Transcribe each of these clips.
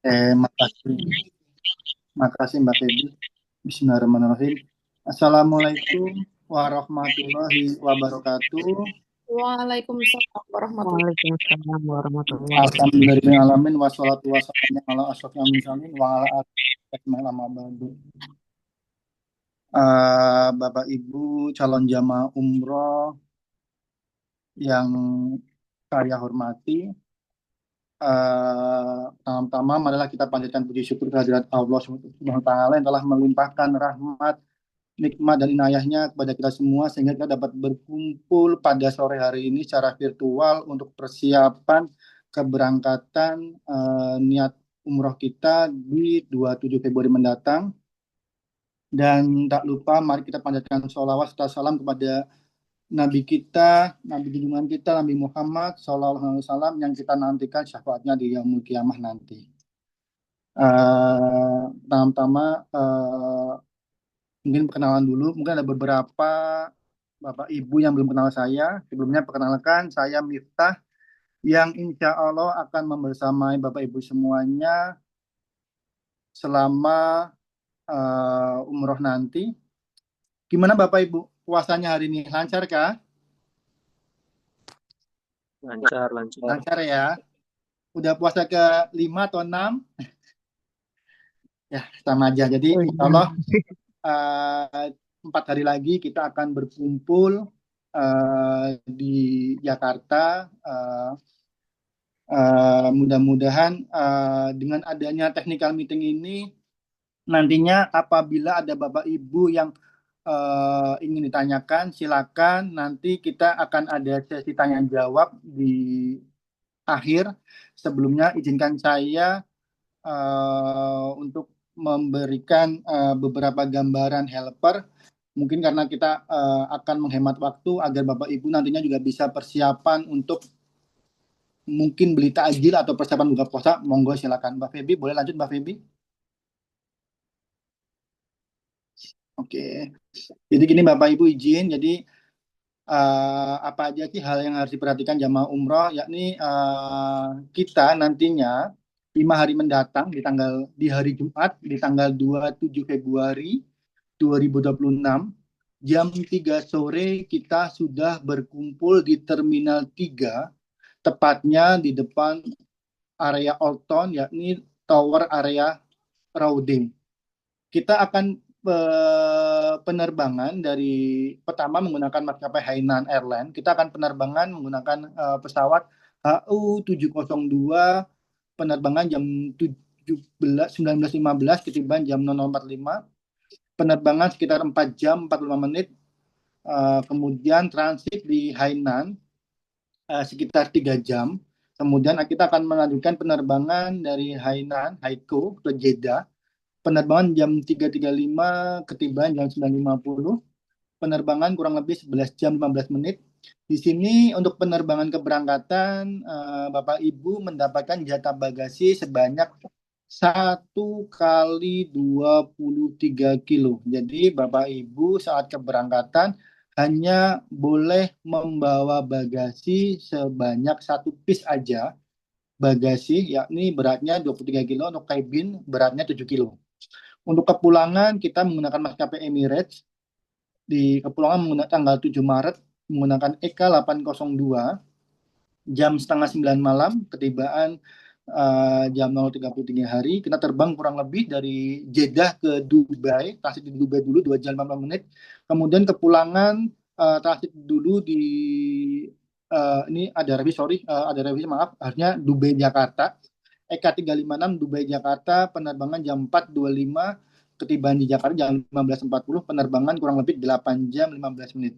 Makasih, makasih Mbak Feby. Bismillahirrahmanirrahim. Assalamualaikum warahmatullahi wabarakatuh. Waalaikumsalam warahmatullahi Waalaikumsalam warahmatullahi wabarakatuh. Alhamdulillahirrahmanirrahim. Wassalatu wassalamu ala asyrofil mursalin wa ala alihi wa ba'du. Bapak Ibu calon jamaah umroh yang saya hormati, pertama-tama marilah kita panjatkan puji syukur kehadirat Allah Subhanahu wa taala yang telah melimpahkan rahmat, nikmat dan inayahnya kepada kita semua sehingga kita dapat berkumpul pada sore hari ini secara virtual untuk persiapan keberangkatan niat umroh kita di 27 Februari mendatang. Dan tak lupa mari kita panjatkan sholawat serta salam kepada Nabi kita, Nabi junjungan kita, Nabi Muhammad SAW yang kita nantikan syafaatnya di yaumul kiamah nanti. Pertama-tama mungkin perkenalan dulu. Mungkin ada beberapa Bapak Ibu yang belum kenal saya. Sebelumnya perkenalkan, saya Miftah yang insya Allah akan membersamai Bapak Ibu semuanya selama umroh nanti. Gimana Bapak Ibu puasanya hari ini? Lancar kah? Lancar. Lancar ya. Udah puasa ke 5 atau 6? Ya, sama aja. Jadi insya Allah 4 hari lagi kita akan berkumpul di Jakarta. Mudah-mudahan dengan adanya technical meeting ini nantinya apabila ada Bapak Ibu yang ingin ditanyakan, silakan. Nanti kita akan ada sesi tanya jawab di akhir. Sebelumnya izinkan saya untuk memberikan beberapa gambaran helper. Mungkin karena kita akan menghemat waktu agar Bapak Ibu nantinya juga bisa persiapan untuk mungkin beli takjil atau persiapan buka puasa. Monggo silakan Mbak Feby. Boleh lanjut Mbak Feby? Oke. Jadi gini Bapak Ibu izin. Jadi apa aja sih hal yang harus diperhatikan jamaah umroh, yakni kita nantinya 5 hari mendatang di hari Jumat di tanggal 27 Februari 2026 jam 3 sore kita sudah berkumpul di Terminal 3, tepatnya di depan area Old Town, yakni Tower area Rauding. Kita akan penerbangan dari pertama menggunakan maskapai Hainan Airlines. Kita akan penerbangan menggunakan pesawat HU702, penerbangan jam 19.15 ketiban jam 00.45, penerbangan sekitar 4 jam 45 menit, kemudian transit di Hainan sekitar 3 jam. Kemudian kita akan melanjutkan penerbangan dari Hainan, Haikou ke Jeddah. Penerbangan jam 3.35, ketibaan jam 9.50. Penerbangan kurang lebih 11 jam 15 menit. Di sini untuk penerbangan keberangkatan, Bapak Ibu mendapatkan jatah bagasi sebanyak 1 kali 23 kilo. Jadi Bapak Ibu saat keberangkatan hanya boleh membawa bagasi sebanyak 1 piece aja bagasi, yakni beratnya 23 kilo, untuk kabin beratnya 7 kilo. Untuk kepulangan kita menggunakan maskapai Emirates. Di kepulangan menggunakan tanggal 7 Maret menggunakan EK802 jam setengah 9 malam, ketibaan jam 0.30 dini hari. Kita terbang kurang lebih dari Jeddah ke Dubai, transit di Dubai dulu 2 jam 15 menit. Kemudian kepulangan transit dulu di ini ada revisi maaf, harusnya Dubai Jakarta. EK356 Dubai Jakarta, penerbangan jam 4.25, ketibaan di Jakarta jam 15.40, penerbangan kurang lebih 8 jam 15 menit.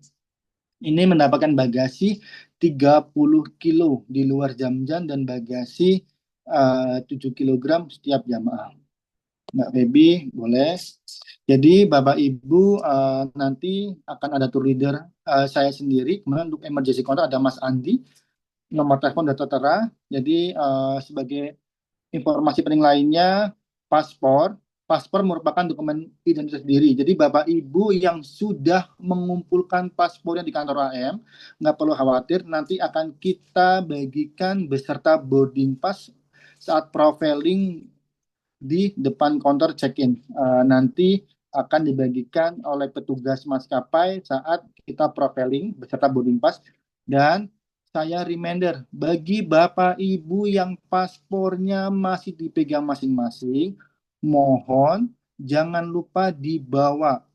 Ini mendapatkan bagasi 30 kilo di luar jam-jam dan bagasi 7 kilogram setiap jamaah. Mbak Feby, boleh. Jadi Bapak Ibu nanti akan ada tour leader saya sendiri. Kemudian untuk emergency contact ada Mas Andi. Nomor telepon sudah tertera. Jadi sebagai informasi penting lainnya, paspor. Paspor merupakan dokumen identitas diri. Jadi Bapak Ibu yang sudah mengumpulkan paspornya di kantor AM, nggak perlu khawatir, nanti akan kita bagikan beserta boarding pass saat profiling di depan counter check-in. Nanti akan dibagikan oleh petugas maskapai saat kita profiling beserta boarding pass. Dan saya reminder bagi Bapak Ibu yang paspornya masih dipegang masing-masing, mohon jangan lupa dibawa.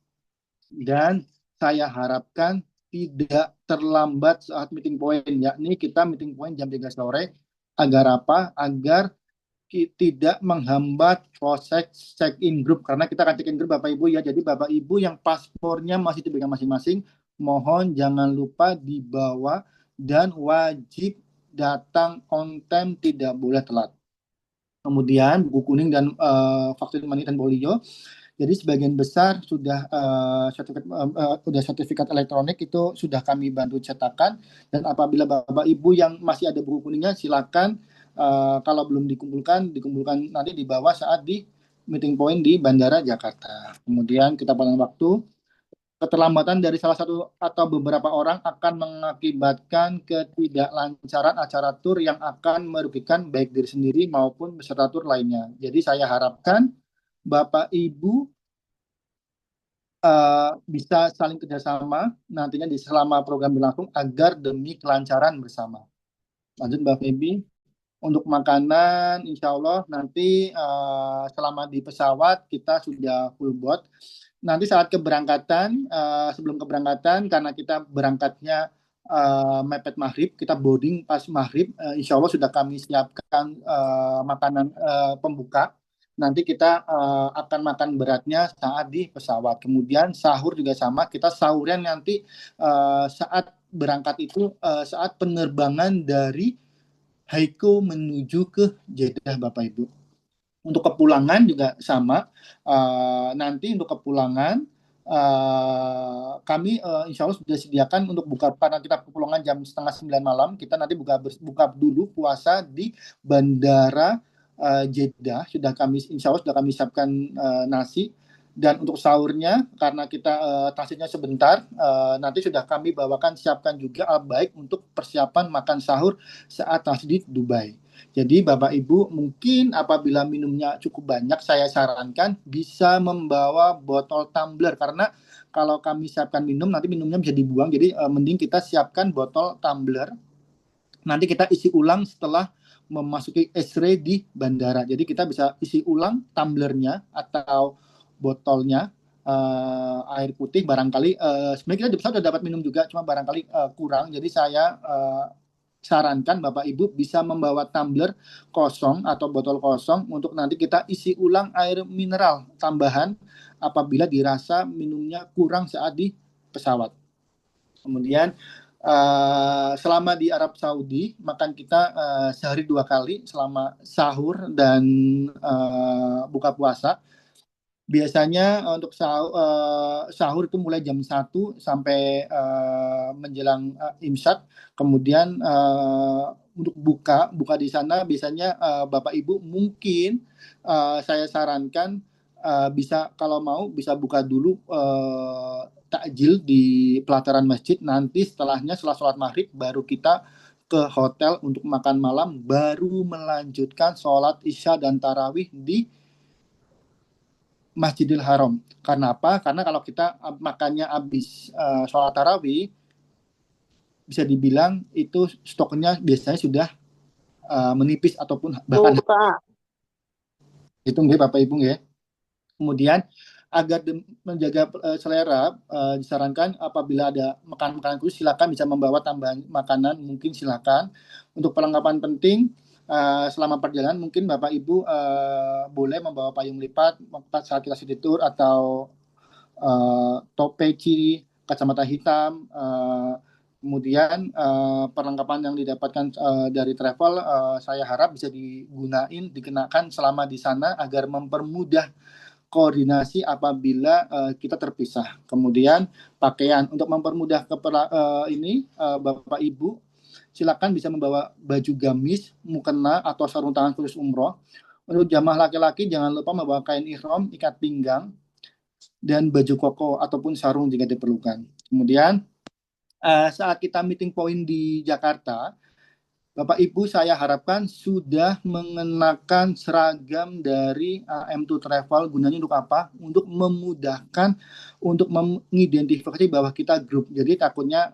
Dan saya harapkan tidak terlambat saat meeting point, yakni kita meeting point jam 3 sore. Agar apa? Agar tidak menghambat proses check-in grup, karena kita akan check-in grup Bapak Ibu ya. Jadi Bapak Ibu yang paspornya masih dipegang masing-masing, mohon jangan lupa dibawa dan wajib datang on time, tidak boleh telat. Kemudian buku kuning dan vaksin mani dan polio. Jadi sebagian besar sudah sertifikat elektronik itu sudah kami bantu cetakan. Dan apabila Bapak Ibu yang masih ada buku kuningnya, silakan kalau belum dikumpulkan nanti di bawah saat di meeting point di Bandara Jakarta. Kemudian kita pada waktu keterlambatan dari salah satu atau beberapa orang akan mengakibatkan ketidaklancaran acara tur yang akan merugikan baik diri sendiri maupun peserta tur lainnya. Jadi saya harapkan Bapak Ibu bisa saling kerjasama nantinya di selama program berlangsung agar demi kelancaran bersama. Lanjut Mbak Feby. Untuk makanan, insya Allah nanti selama di pesawat kita sudah full board. Nanti saat keberangkatan, sebelum keberangkatan, karena kita berangkatnya mepet maghrib, kita boarding pas maghrib, insya Allah sudah kami siapkan makanan pembuka. Nanti kita akan makan beratnya saat di pesawat. Kemudian sahur juga sama, kita sahurnya nanti saat berangkat itu, saat penerbangan dari Haiko menuju ke Jeddah Bapak Ibu. Untuk kepulangan juga sama. Nanti untuk kepulangan kami insya Allah sudah sediakan untuk buka, karena kita kepulangan jam 8:30 malam. Kita nanti buka dulu puasa di Bandara Jeddah. Insya Allah sudah kami siapkan nasi. Dan untuk sahurnya, karena kita transitnya sebentar, nanti sudah kami siapkan juga baik untuk persiapan makan sahur saat transit di Dubai. Jadi Bapak Ibu mungkin apabila minumnya cukup banyak, saya sarankan bisa membawa botol tumbler, karena kalau kami siapkan minum nanti minumnya bisa dibuang. Jadi mending kita siapkan botol tumbler. Nanti kita isi ulang setelah memasuki X-ray di bandara. Jadi kita bisa isi ulang tumblernya atau botolnya air putih barangkali. Sebenarnya kita di pesawat sudah dapat minum juga, cuma barangkali kurang. Jadi saya sarankan Bapak Ibu bisa membawa tumbler kosong atau botol kosong untuk nanti kita isi ulang air mineral tambahan apabila dirasa minumnya kurang saat di pesawat. Kemudian selama di Arab Saudi makan kita sehari 2 kali selama sahur dan buka puasa. Biasanya untuk sahur itu mulai jam 1 sampai menjelang imsak. Kemudian untuk buka di sana biasanya Bapak Ibu mungkin saya sarankan bisa, kalau mau bisa buka dulu takjil di pelataran masjid. Nanti setelah sholat maghrib baru kita ke hotel untuk makan malam, baru melanjutkan sholat isya dan tarawih di Masjidil Haram. Karena apa? Karena kalau kita makannya habis sholat tarawih, bisa dibilang itu stoknya biasanya sudah menipis ataupun bahkan itu nggih Bapak Ibu nggih. Kemudian agar menjaga selera, disarankan apabila ada makanan khusus silakan bisa membawa tambahan makanan, mungkin silakan. Untuk perlengkapan penting selama perjalanan mungkin Bapak Ibu boleh membawa payung lipat saat kita city tour, atau peci, kacamata hitam. Kemudian perlengkapan yang didapatkan dari travel saya harap bisa dikenakan selama di sana agar mempermudah koordinasi apabila kita terpisah. Kemudian pakaian untuk mempermudah Bapak Ibu silakan bisa membawa baju gamis, mukena atau sarung tangan khusus umroh. Untuk jamaah laki-laki jangan lupa membawa kain ihram, ikat pinggang, dan baju koko ataupun sarung jika diperlukan. Kemudian saat kita meeting point di Jakarta, Bapak Ibu, saya harapkan sudah mengenakan seragam dari AM2 Travel. Gunanya untuk apa? Untuk memudahkan untuk mengidentifikasi bahwa kita grup. Jadi takutnya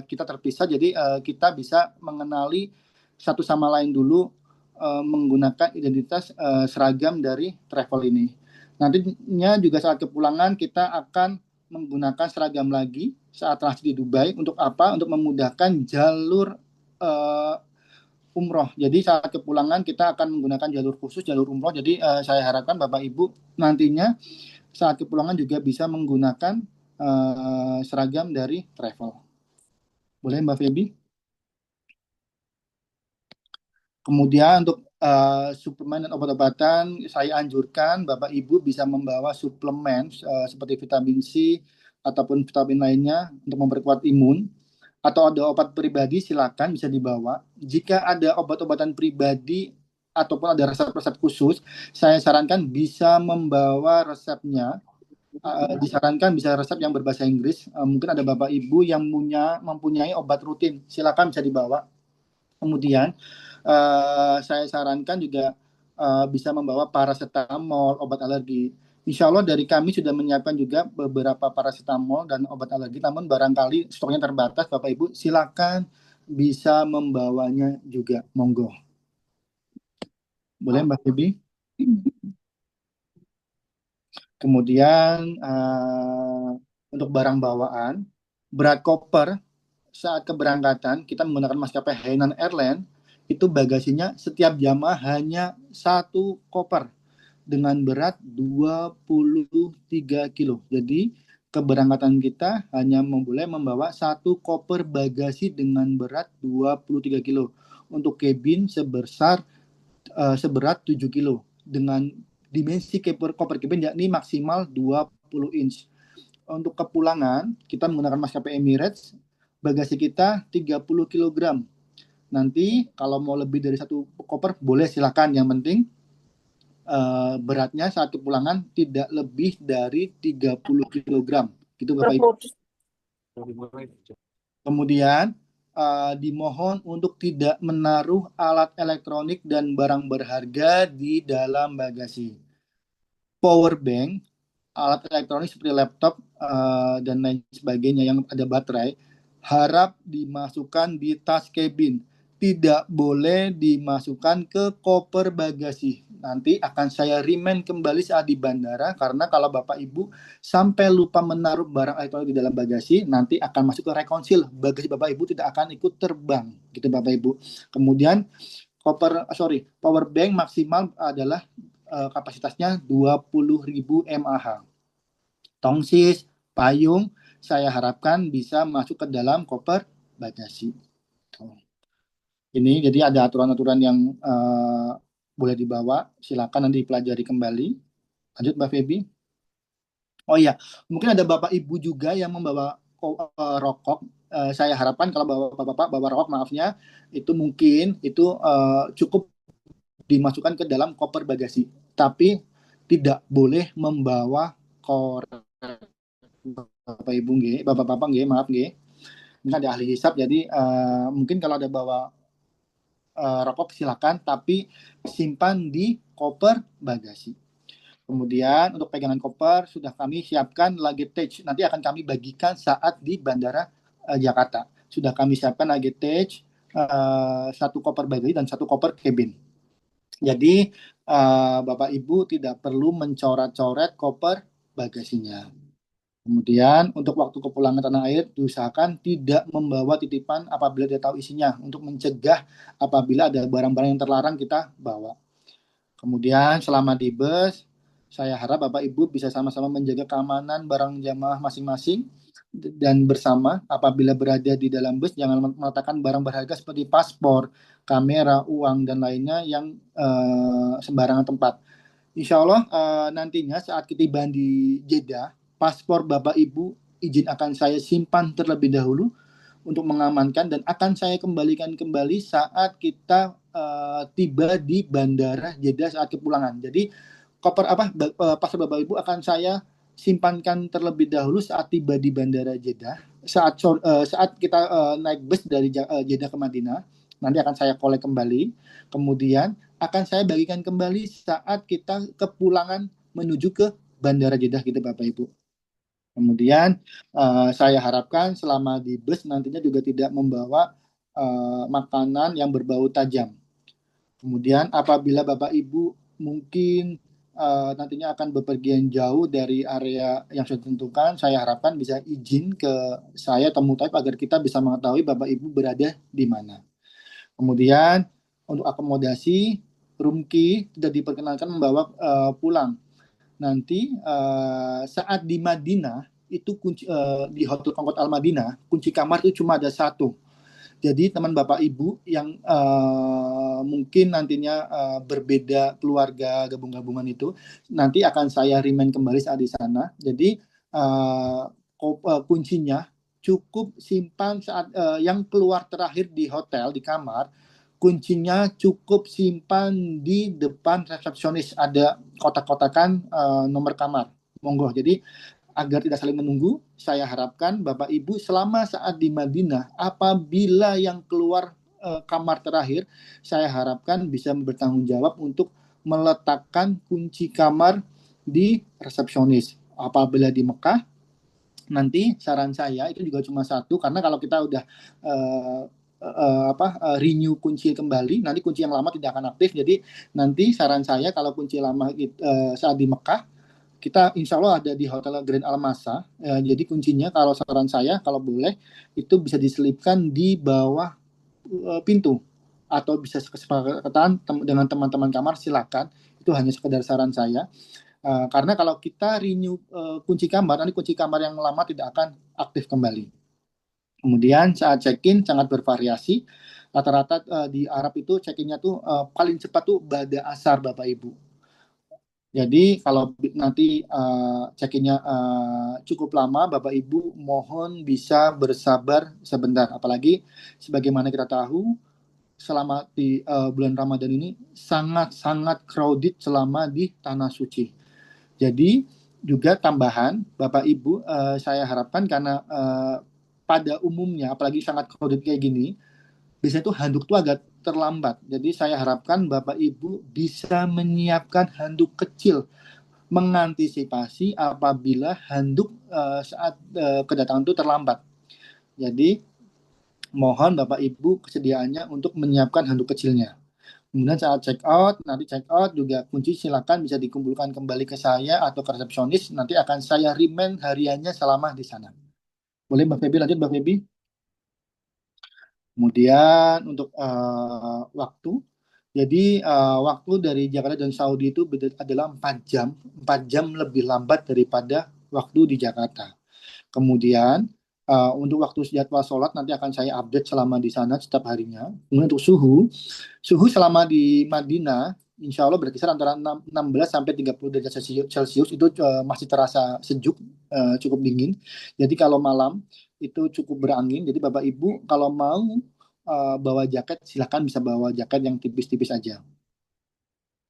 kita terpisah, jadi kita bisa mengenali satu sama lain dulu menggunakan identitas seragam dari travel ini. Nantinya juga saat kepulangan kita akan menggunakan seragam lagi saat transit di Dubai. Untuk apa? Untuk memudahkan jalur eh, umroh. Jadi saat kepulangan kita akan menggunakan jalur khusus, jalur umroh. Jadi saya harapkan Bapak Ibu nantinya saat kepulangan juga bisa menggunakan seragam dari travel. Boleh Mbak Feby? Kemudian untuk suplemen dan obat-obatan, saya anjurkan Bapak Ibu bisa membawa suplemen seperti vitamin C ataupun vitamin lainnya untuk memperkuat imun. Atau ada obat pribadi, silakan bisa dibawa. Jika ada obat-obatan pribadi ataupun ada resep-resep khusus, saya sarankan bisa membawa resepnya. Disarankan bisa resep yang berbahasa Inggris. Mungkin ada Bapak Ibu yang mempunyai obat rutin, silakan bisa dibawa. Kemudian saya sarankan juga bisa membawa paracetamol, obat alergi. Insya Allah dari kami sudah menyiapkan juga beberapa paracetamol dan obat alergi, namun barangkali stoknya terbatas, Bapak Ibu silakan bisa membawanya juga, monggo. Boleh Mbak Bibi? Kemudian untuk barang bawaan, berat koper saat keberangkatan kita menggunakan maskapai Hainan Airlines, itu bagasinya setiap jamaah hanya satu koper dengan berat 23 kilo. Jadi keberangkatan kita hanya boleh membawa satu koper bagasi dengan berat 23 kilo. Untuk kabin seberat 7 kilo dengan dimensi koper kabin yakni maksimal 20 inch. Untuk kepulangan kita menggunakan maskapai Emirates, bagasi kita 30 kg. Nanti kalau mau lebih dari satu koper boleh silakan. Yang penting beratnya saat kepulangan tidak lebih dari 30 kg. Gitu Bapak Ibu. Kemudian dimohon untuk tidak menaruh alat elektronik dan barang berharga di dalam bagasi. Power bank, alat elektronik seperti laptop dan lain sebagainya yang ada baterai harap dimasukkan di tas kabin, tidak boleh dimasukkan ke koper bagasi. Nanti akan saya remind kembali saat di bandara, karena kalau Bapak Ibu sampai lupa menaruh barang elektronik di dalam bagasi, nanti akan masuk ke rekonsil, bagasi Bapak Ibu tidak akan ikut terbang, gitu Bapak Ibu. Kemudian power bank maksimal adalah kapasitasnya 20.000 mAh. Tongsis, payung, saya harapkan bisa masuk ke dalam koper bagasi. Ini jadi ada aturan-aturan yang boleh dibawa, silakan nanti dipelajari kembali. Lanjut Mbak Feby. Oh iya, mungkin ada Bapak Ibu juga yang membawa rokok. Saya harapkan kalau Bapak-bapak bawa rokok, maafnya, itu mungkin itu cukup dimasukkan ke dalam koper bagasi. Tapi tidak boleh membawa korek. Bapak Ibu nggih, Bapak-bapak nggih, maaf nggih. Ini ada ahli hisap, jadi mungkin kalau ada bawa rokok silakan, tapi simpan di koper bagasi. Kemudian untuk pegangan koper sudah kami siapkan luggage. Nanti akan kami bagikan saat di Bandara Jakarta. Sudah kami siapkan luggage, satu koper bagasi dan satu koper cabin. Jadi Bapak Ibu tidak perlu mencoret-coret koper bagasinya. Kemudian untuk waktu kepulangan tanah air diusahakan tidak membawa titipan apabila dia tahu isinya, untuk mencegah apabila ada barang-barang yang terlarang kita bawa. Kemudian selama di bus, saya harap Bapak Ibu bisa sama-sama menjaga keamanan barang jamaah masing-masing dan bersama. Apabila berada di dalam bus jangan meletakkan barang berharga seperti paspor, kamera, uang dan lainnya yang sembarangan tempat. Insya Allah nantinya saat ketibaan di Jeddah, paspor Bapak Ibu izin akan saya simpan terlebih dahulu untuk mengamankan, dan akan saya kembalikan kembali saat kita tiba di Bandara Jeddah saat kepulangan. Jadi paspor Bapak Ibu akan saya simpankan terlebih dahulu saat tiba di Bandara Jeddah. Saat kita naik bus dari Jeddah ke Madinah, nanti akan saya collect kembali, kemudian akan saya bagikan kembali saat kita kepulangan menuju ke Bandara Jeddah gitu Bapak Ibu. Kemudian saya harapkan selama di bus nantinya juga tidak membawa makanan yang berbau tajam. Kemudian apabila Bapak Ibu mungkin nantinya akan bepergian jauh dari area yang sudah ditentukan, saya harapkan bisa izin ke saya atau Mutaib agar kita bisa mengetahui Bapak Ibu berada di mana. Kemudian untuk akomodasi, room key tidak diperkenankan membawa pulang. Nanti saat di Madinah itu kunci di Hotel Concorde Al Madinah kunci kamar itu cuma ada satu. Jadi teman Bapak Ibu yang mungkin nantinya berbeda keluarga gabung-gabungan itu nanti akan saya remind kembali saat di sana. Jadi kuncinya cukup simpan saat yang keluar terakhir di hotel di kamar, kuncinya cukup simpan di depan resepsionis, ada kotak-kotakan nomor kamar. Monggo. Jadi agar tidak saling menunggu, saya harapkan Bapak Ibu selama saat di Madinah, apabila yang keluar kamar terakhir, saya harapkan bisa bertanggung jawab untuk meletakkan kunci kamar di resepsionis. Apabila di Mekah, nanti saran saya itu juga cuma satu, karena kalau kita udah renew kunci kembali, nanti kunci yang lama tidak akan aktif. Jadi nanti saran saya kalau kunci lama saat di Mekah, kita insya Allah ada di Hotel Grand Al-Masa. Jadi kuncinya kalau saran saya, kalau boleh, itu bisa diselipkan di bawah pintu. Atau bisa kesepakatan dengan teman-teman kamar, silakan. Itu hanya sekedar saran saya. Karena kalau kita renew kunci kamar, nanti kunci kamar yang lama tidak akan aktif kembali. Kemudian saat check-in sangat bervariasi. Rata-rata di Arab itu check-innya tuh paling cepat tuh ba'da asar Bapak Ibu. Jadi kalau nanti check-in-nya cukup lama, Bapak Ibu mohon bisa bersabar sebentar. Apalagi sebagaimana kita tahu, selama di bulan Ramadan ini sangat-sangat crowded selama di Tanah Suci. Jadi juga tambahan, Bapak Ibu, saya harapkan karena pada umumnya, apalagi sangat crowded kayak gini, biasanya tuh handuk tuh agak terlambat. Jadi saya harapkan Bapak Ibu bisa menyiapkan handuk kecil, mengantisipasi apabila handuk saat kedatangan itu terlambat. Jadi mohon Bapak Ibu kesediaannya untuk menyiapkan handuk kecilnya. Kemudian saat check out, nanti check out juga kunci silakan bisa dikumpulkan kembali ke saya atau ke resepsionis. Nanti akan saya remind hariannya selama di sana. Boleh Mbak Febi lanjut Mbak Febi? Kemudian untuk waktu, jadi waktu dari Jakarta dan Saudi itu adalah 4 jam, 4 jam lebih lambat daripada waktu di Jakarta. Kemudian untuk waktu jadwal sholat nanti akan saya update selama di sana setiap harinya. Kemudian untuk suhu selama di Madinah, insya Allah berkisar antara 16 sampai 30 derajat Celcius itu masih terasa sejuk, cukup dingin. Jadi kalau malam itu cukup berangin. Jadi Bapak Ibu kalau mau bawa jaket, silakan bisa bawa jaket yang tipis-tipis aja.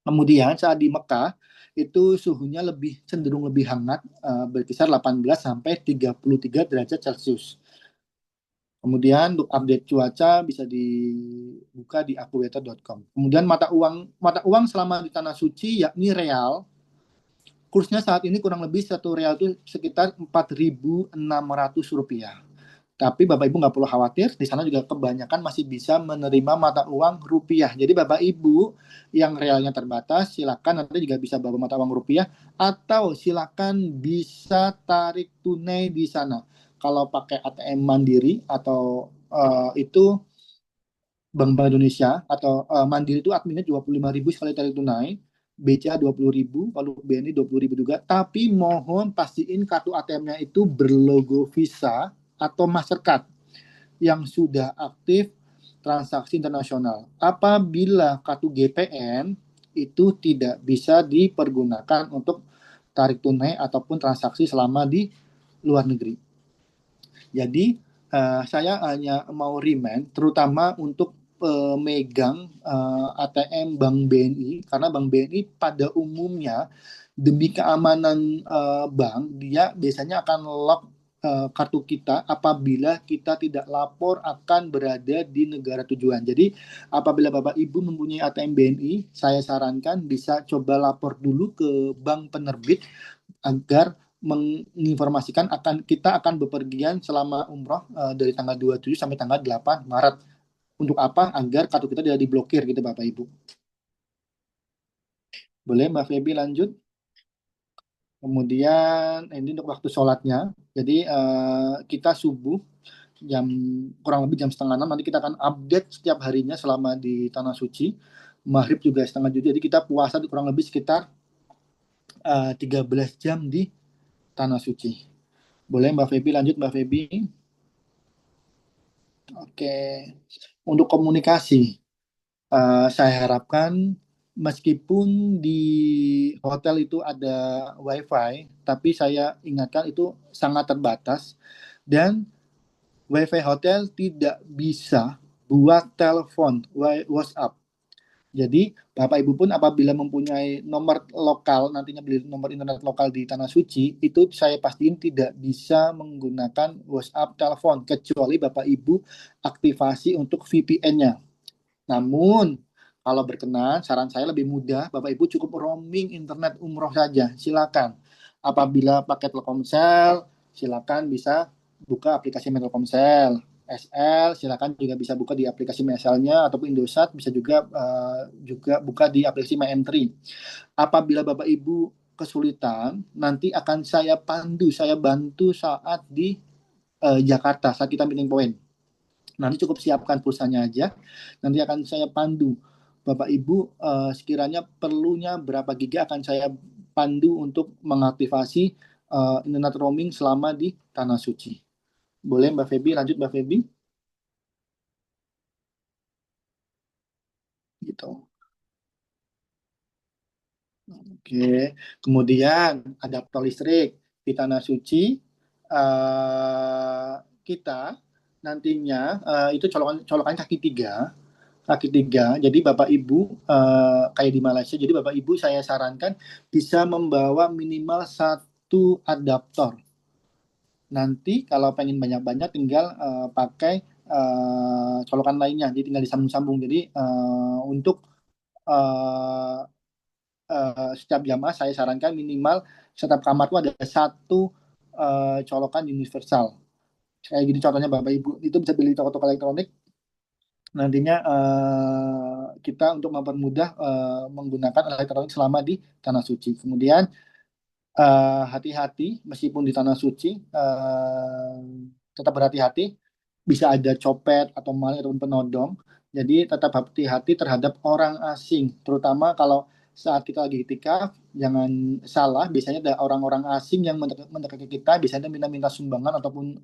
Kemudian saat di Mekah itu suhunya cenderung lebih hangat, berkisar 18 sampai 33 derajat Celcius. Kemudian untuk update cuaca bisa dibuka di akuweather.com. Kemudian mata uang selama di Tanah Suci yakni real. Kursnya saat ini kurang lebih 1 real itu sekitar Rp4.600. Tapi Bapak Ibu nggak perlu khawatir, di sana juga kebanyakan masih bisa menerima mata uang rupiah. Jadi Bapak Ibu yang realnya terbatas, silakan nanti juga bisa bawa mata uang rupiah, atau silakan bisa tarik tunai di sana. Kalau pakai ATM Mandiri atau itu Bank Indonesia atau Mandiri itu adminnya 25.000 sekali tarik tunai. BCA 20.000, kalau BNI 20.000 juga. Tapi mohon pastiin kartu ATM-nya itu berlogo Visa atau Mastercard yang sudah aktif transaksi internasional. Apabila kartu GPN itu tidak bisa dipergunakan untuk tarik tunai ataupun transaksi selama di luar negeri. Jadi saya hanya mau remind terutama untuk pemegang ATM Bank BNI, karena Bank BNI pada umumnya demi keamanan bank dia biasanya akan lock kartu kita apabila kita tidak lapor akan berada di negara tujuan. Jadi apabila Bapak Ibu mempunyai ATM BNI, saya sarankan bisa coba lapor dulu ke bank penerbit agar menginformasikan kita akan bepergian selama umroh dari tanggal 27 sampai tanggal 8 Maret. Untuk apa? Agar kartu kita tidak diblokir gitu Bapak Ibu. Boleh Mbak Feby lanjut? Kemudian ini untuk waktu sholatnya. Jadi kita subuh jam kurang lebih jam setengah 6 nanti kita akan update setiap harinya selama di Tanah Suci. Maghrib juga setengah 7. Jadi kita puasa kurang lebih sekitar 13 jam di Tanah Suci. Boleh Mbak Feby lanjut Mbak Feby? Oke. Untuk komunikasi, saya harapkan meskipun di hotel itu ada WiFi, tapi saya ingatkan itu sangat terbatas dan WiFi hotel tidak bisa buat telepon WhatsApp. Jadi Bapak Ibu pun apabila mempunyai nomor lokal, nantinya beli nomor internet lokal di Tanah Suci, itu saya pastiin tidak bisa menggunakan WhatsApp telepon, kecuali Bapak Ibu aktivasi untuk VPN-nya. Namun, kalau berkenan, saran saya lebih mudah, Bapak Ibu cukup roaming internet umroh saja, silakan. Apabila pakai Telkomsel, silakan bisa buka aplikasi Telkomsel. SL, silakan juga bisa buka di aplikasi MSL-nya ataupun Indosat, bisa juga buka di aplikasi MyM3. Apabila Bapak Ibu kesulitan, nanti akan saya pandu, saya bantu saat di Jakarta, saat kita meeting point. Nanti cukup siapkan pulsanya aja. Nanti akan saya pandu. Bapak Ibu sekiranya perlunya berapa giga akan saya pandu untuk mengaktifasi internet roaming selama di Tanah Suci. Boleh Mbak Feby, lanjut Mbak Feby. Gitu. Oke. Kemudian adaptor listrik di Tanah Suci kita nantinya itu colokan kaki tiga. Jadi Bapak Ibu kayak di Malaysia. Jadi Bapak Ibu saya sarankan bisa membawa minimal satu adaptor. Nanti kalau pengen banyak-banyak tinggal pakai colokan lainnya. Jadi tinggal disambung-sambung. Jadi untuk uh, setiap jamaah saya sarankan minimal setiap kamar itu ada satu colokan universal. Kayak gini contohnya Bapak Ibu. Itu bisa beli toko-toko elektronik. Nantinya kita untuk mempermudah menggunakan elektronik selama di Tanah Suci. Kemudian hati-hati meskipun di Tanah Suci tetap berhati-hati, bisa ada copet atau maling ataupun penodong. Jadi tetap hati-hati terhadap orang asing, terutama kalau saat kita lagi itikaf, jangan salah, biasanya ada orang-orang asing yang mendekati kita, biasanya minta-minta sumbangan ataupun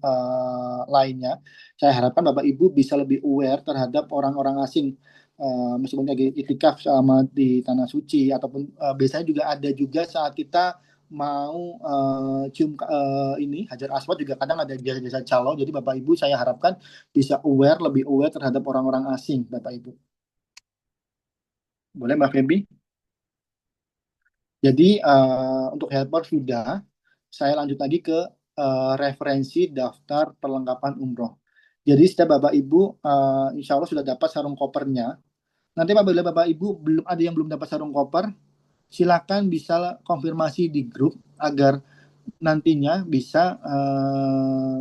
lainnya. Saya harapkan Bapak Ibu bisa lebih aware terhadap orang-orang asing, meskipun lagi itikaf sama di Tanah Suci, ataupun biasanya juga ada juga saat kita mau cium ini Hajar Aswad juga kadang ada jasa-jasa calo. Jadi Bapak Ibu saya harapkan bisa lebih aware terhadap orang-orang asing Bapak Ibu. Boleh Mbak Feby? Jadi untuk helper sudah, saya lanjut lagi ke referensi daftar perlengkapan umroh. Jadi setiap Bapak Ibu insya Allah sudah dapat sarung kopernya. Nanti apabila Bapak Ibu belum ada yang belum dapat sarung koper, silakan bisa konfirmasi di grup agar nantinya bisa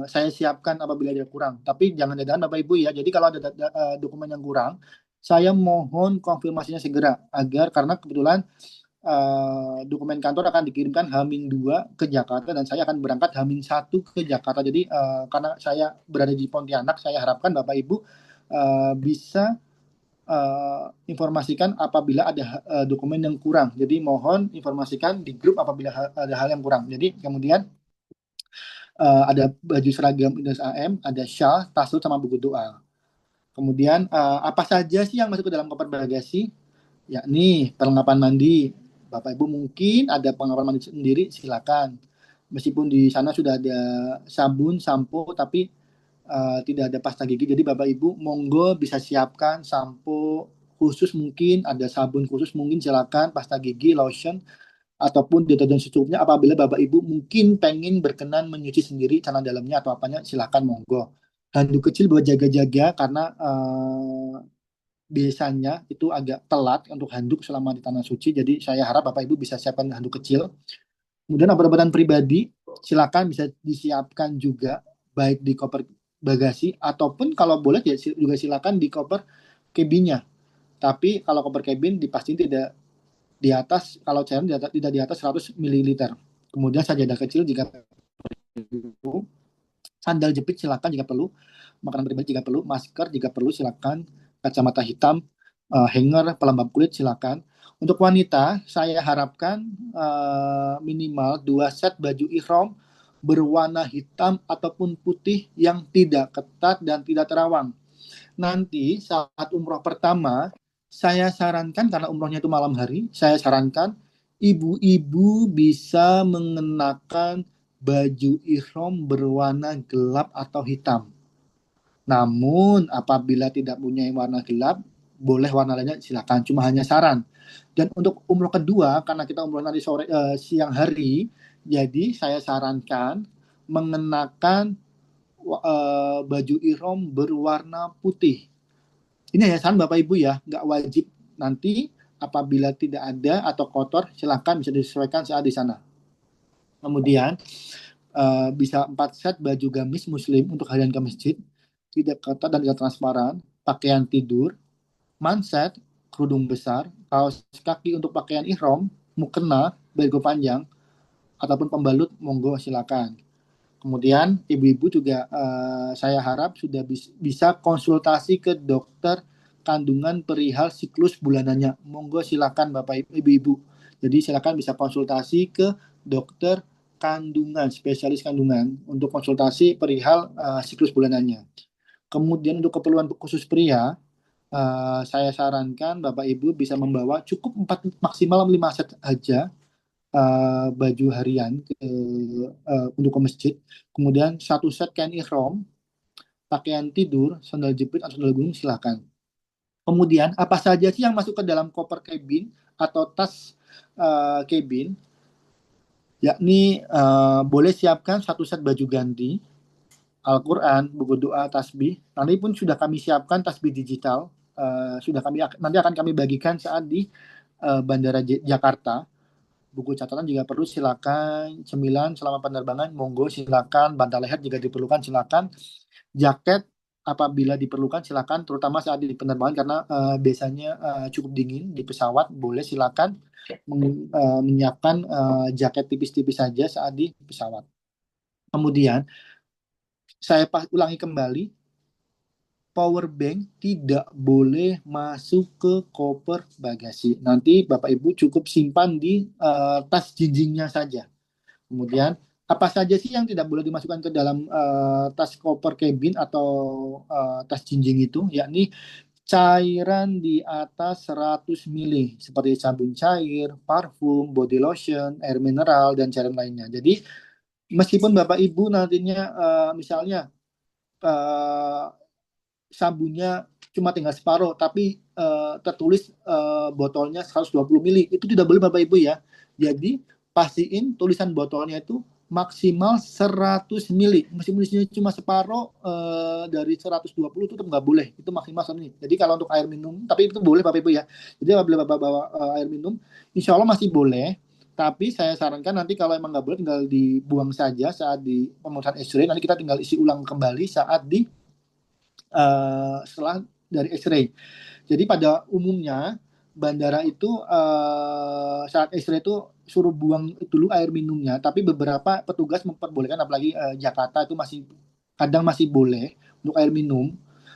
saya siapkan apabila ada kurang. Tapi jangan dadakan Bapak Ibu ya. Jadi kalau ada dokumen yang kurang, saya mohon konfirmasinya segera agar karena kebetulan dokumen kantor akan dikirimkan H-2 ke Jakarta dan saya akan berangkat H-1 ke Jakarta. Jadi karena saya berada di Pontianak, saya harapkan Bapak Ibu bisa informasikan apabila ada dokumen yang kurang. Jadi mohon informasikan di grup apabila ada hal yang kurang. Jadi kemudian ada baju seragam Indonesia AM, ada shawl, tasut sama buku doa. Kemudian apa saja sih yang masuk ke dalam koper bagasi? Yakni perlengkapan mandi. Bapak Ibu mungkin ada perlengkapan mandi sendiri, silakan. Meskipun di sana sudah ada sabun, sampo, tapi tidak ada pasta gigi. Jadi Bapak Ibu monggo bisa siapkan sampo khusus mungkin, ada sabun khusus mungkin silakan, pasta gigi, lotion. ataupun deterjen secukupnya. Apabila Bapak Ibu mungkin pengen berkenan menyuci sendiri celana dalamnya atau apanya, silahkan monggo. Handuk kecil buat jaga-jaga karena biasanya itu agak telat untuk handuk selama di tanah suci. Jadi saya harap Bapak Ibu bisa siapkan handuk kecil. Kemudian obat-obatan pribadi silakan bisa disiapkan juga baik di koper bagasi ataupun kalau boleh ya juga silakan di koper cabinnya. Tapi kalau koper cabin dipastikan tidak di atas, kalau cairan tidak di atas 100 ml. Kemudian sajadah kecil jika perlu, sandal jepit silakan jika perlu, makanan pribadi jika perlu, masker jika perlu silakan, kacamata hitam, hanger, pelembab kulit silakan. Untuk wanita, saya harapkan minimal 2 set baju ihram berwarna hitam ataupun putih yang tidak ketat dan tidak terawang. Nanti saat umroh pertama, saya sarankan karena umrohnya itu malam hari, saya sarankan ibu-ibu bisa mengenakan baju ihram berwarna gelap atau hitam. Namun apabila tidak punya warna gelap, boleh warna lainnya silakan. Cuma hanya saran. Dan untuk umroh kedua, karena kita umroh nanti siang hari, jadi saya sarankan mengenakan baju ihram berwarna putih. Ini hanya saran Bapak Ibu ya, nggak wajib. Nanti apabila tidak ada atau kotor, silakan bisa disesuaikan saat di sana. Kemudian bisa 4 set baju gamis muslim untuk harian ke masjid, tidak ketat dan tidak transparan, pakaian tidur, manset, kerudung besar, kaos kaki untuk pakaian ihram, mukena, bego panjang, ataupun pembalut, monggo silakan. Kemudian ibu-ibu juga saya harap sudah bisa konsultasi ke dokter kandungan perihal siklus bulanannya. Monggo silakan Bapak Ibu-ibu. Jadi silakan bisa konsultasi ke dokter kandungan, spesialis kandungan untuk konsultasi perihal siklus bulanannya. Kemudian untuk keperluan khusus pria, saya sarankan Bapak Ibu bisa membawa cukup 4 maksimal 5 set aja baju harian untuk ke masjid. Kemudian 1 set kain ihram, pakaian tidur, sandal jepit atau sandal gunung silakan. Kemudian apa saja sih yang masuk ke dalam koper cabin atau tas cabin? Yakni boleh siapkan 1 set baju ganti, Al-Quran, buku doa, tasbih. Nanti pun sudah kami siapkan tasbih digital. Nanti akan kami bagikan saat di Bandara Jakarta. Buku catatan jika perlu silakan, cemilan selama penerbangan monggo silakan, bantal leher jika diperlukan silakan, jaket apabila diperlukan silakan, terutama saat di penerbangan karena biasanya cukup dingin di pesawat, boleh silakan menyiapkan jaket tipis-tipis saja saat di pesawat. Kemudian saya ulangi kembali, power bank tidak boleh masuk ke koper bagasi. Nanti Bapak Ibu cukup simpan di tas jinjingnya saja. Kemudian apa saja sih yang tidak boleh dimasukkan ke dalam tas koper cabin atau tas jinjing itu? Yakni cairan di atas 100 ml seperti sabun cair, parfum, body lotion, air mineral dan cairan lainnya. Jadi meskipun Bapak Ibu nantinya misalnya sabunnya cuma tinggal separuh, tapi tertulis botolnya 120 ml. Itu tidak boleh Bapak Ibu ya. Jadi pastiin tulisan botolnya itu maksimal 100 ml. Meskipun isinya cuma separuh dari 120 itu tetap nggak boleh. Itu maksimal 100 ml. Jadi kalau untuk air minum, tapi itu boleh Bapak Ibu ya. Jadi apabila Bapak bawa air minum, insya Allah masih boleh. Tapi saya sarankan nanti kalau emang nggak boleh tinggal dibuang saja saat di pemeriksaan X-ray. Nanti kita tinggal isi ulang kembali saat di setelah dari X-ray. Jadi pada umumnya bandara itu saat X-ray itu suruh buang dulu air minumnya, tapi beberapa petugas memperbolehkan, apalagi Jakarta itu kadang masih boleh untuk air minum.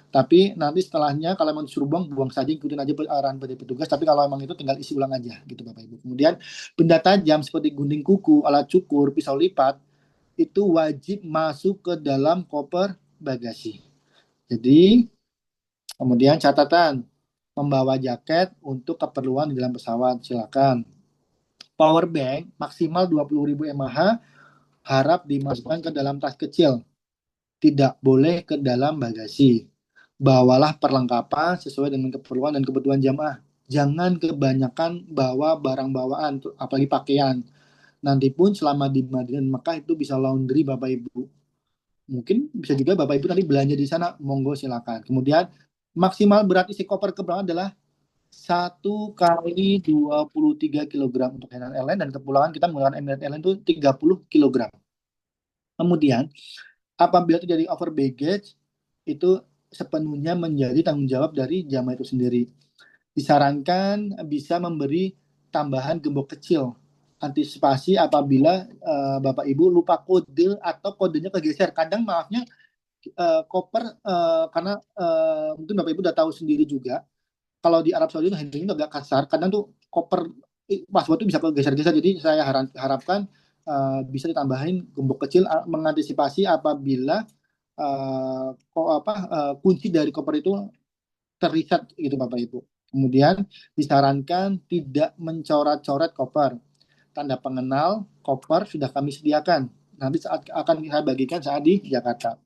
Tapi nanti setelahnya kalau memang disuruh buang saja, ikutin aja arahan dari petugas. Tapi kalau memang itu tinggal isi ulang aja gitu Bapak Ibu. Kemudian benda tajam seperti gunting kuku, alat cukur, pisau lipat itu wajib masuk ke dalam koper bagasi. Jadi, kemudian catatan, membawa jaket untuk keperluan di dalam pesawat, silakan. Power bank maksimal 20.000 mAh harap dimasukkan ke dalam tas kecil, tidak boleh ke dalam bagasi. Bawalah perlengkapan sesuai dengan keperluan dan kebutuhan jamaah. jangan kebanyakan bawa barang bawaan, apalagi pakaian. Nanti pun selama di Madinah dan Mekah itu bisa laundry Bapak Ibu. Mungkin bisa juga Bapak Ibu nanti belanja di sana, monggo silakan. Kemudian maksimal berat isi koper keberangkatan adalah 1 kali 23 kilogram untuk Hainan Airlines, dan kepulangan kita menggunakan Emirates Airlines itu 30 kilogram. Kemudian apabila terjadi over baggage, itu sepenuhnya menjadi tanggung jawab dari jamaah itu sendiri. Disarankan bisa memberi tambahan gembok kecil antisipasi apabila Bapak Ibu lupa kode atau kodenya kegeser. Kadang maafnya koper karena mungkin Bapak Ibu udah tahu sendiri juga, kalau di Arab Saudi itu handling itu agak kasar. Kadang tuh koper password itu bisa kegeser-geser. Jadi saya harapkan bisa ditambahin gembok kecil mengantisipasi apabila kunci dari koper itu terlihat gitu Bapak Ibu. Kemudian disarankan tidak mencoret-coret koper. Tanda pengenal koper sudah kami sediakan. Nanti akan saya bagikan saat di Jakarta.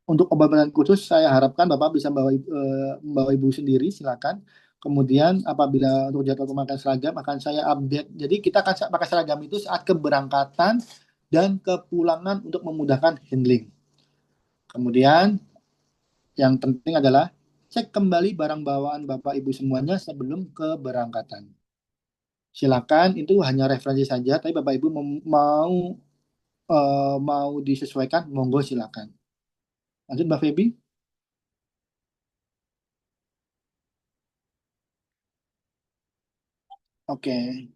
Untuk obat-obatan khusus saya harapkan Bapak bisa membawa Ibu sendiri, silakan. Kemudian apabila untuk jadwal pemakaian seragam akan saya update. Jadi kita akan pakai seragam itu saat keberangkatan dan kepulangan untuk memudahkan handling. Kemudian yang penting adalah cek kembali barang bawaan Bapak Ibu semuanya sebelum keberangkatan. Silakan, itu hanya referensi saja, tapi Bapak Ibu mau disesuaikan, monggo silakan. Lanjut Mbak Feby. Oke.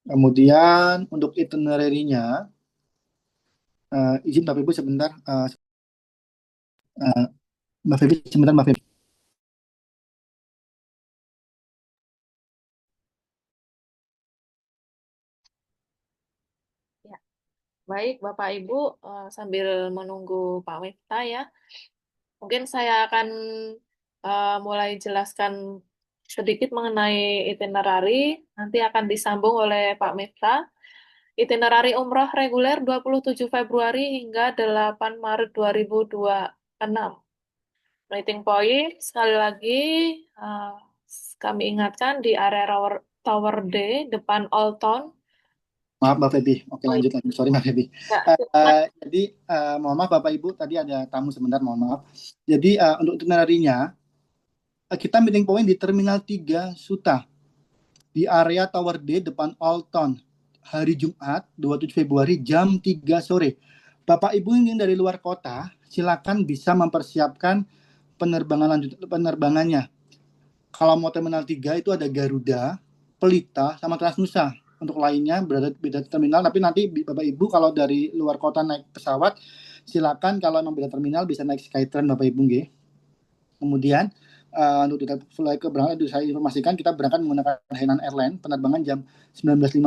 Kemudian untuk itinerary-nya, izin Bapak Ibu sebentar. Mbak Feby, sebentar Mbak Feby. Ya, baik Bapak Ibu, sambil menunggu Pak Miftah ya, mungkin saya akan mulai jelaskan sedikit mengenai itinerary, nanti akan disambung oleh Pak Miftah. Itinerary umroh reguler 27 Februari hingga 8 Maret 2026. Meeting point, sekali lagi uh, kami ingatkan di area Tower D, depan Old Town. Maaf Mbak Feby. Oke, lanjut lagi. Sorry Mbak Feby. Ya, silakan. Jadi mohon maaf Bapak Ibu, tadi ada tamu sebentar, mohon maaf. Jadi untuk itinerary-nya, kita meeting point di Terminal 3 Suta, di area Tower D depan Old Town, hari Jumat 27 Februari jam 3 sore. Bapak Ibu ingin dari luar kota, silakan bisa mempersiapkan penerbangannya. Kalau mau Terminal 3 itu ada Garuda, Pelita, sama Transnusa. Untuk lainnya berada beda terminal, tapi nanti Bapak Ibu kalau dari luar kota naik pesawat, silakan kalau memang beda terminal bisa naik Skytrain Bapak Ibu nggih. Kemudian untuk kita flight keberangkatan itu saya informasikan kita berangkat menggunakan Hainan Airlines, penerbangan jam 19.15,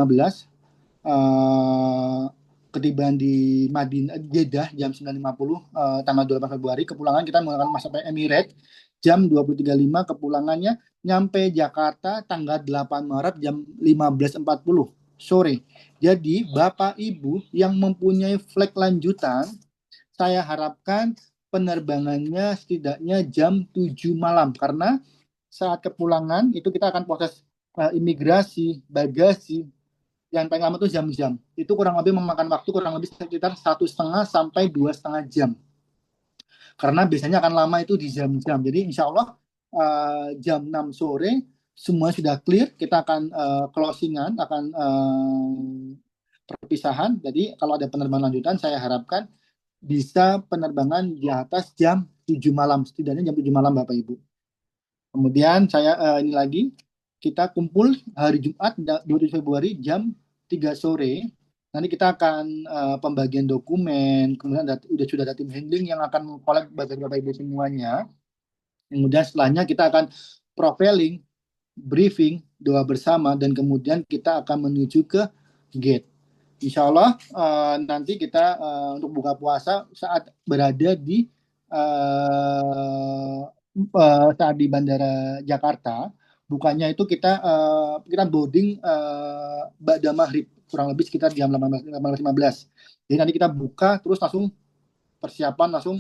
ketibaan di Madinah Jeddah jam 9.50 tanggal 8 Februari. Kepulangan kita menggunakan maskapai Emirates jam 20.35, kepulangannya nyampe Jakarta tanggal 8 Maret jam 15.40 sore. Jadi Bapak Ibu yang mempunyai flight lanjutan, saya harapkan penerbangannya setidaknya jam 7 malam, karena saat kepulangan itu kita akan proses imigrasi, bagasi, yang paling lama itu jam-jam. Itu kurang lebih memakan waktu kurang lebih sekitar 1,5 sampai 2,5 jam. Karena biasanya akan lama itu di jam-jam. Jadi insya Allah jam 6 sore semua sudah clear. Kita akan closingan, akan perpisahan. Jadi kalau ada penerbangan lanjutan, saya harapkan bisa penerbangan di atas jam 7 malam. Setidaknya jam 7 malam Bapak Ibu. Kemudian saya ini lagi, kita kumpul hari Jumat 27 Februari jam 3 sore. Nanti kita akan pembagian dokumen, kemudian sudah ada tim handling yang akan mengkolek Bapak Ibu semuanya. Kemudian setelahnya kita akan profiling, briefing, doa bersama, dan kemudian kita akan menuju ke gate. Insya Allah nanti kita untuk buka puasa saat berada di saat di Bandara Jakarta, bukannya itu kita boarding Ba'da Maghrib, kurang lebih sekitar jam 18.15. Jadi nanti kita buka terus langsung persiapan langsung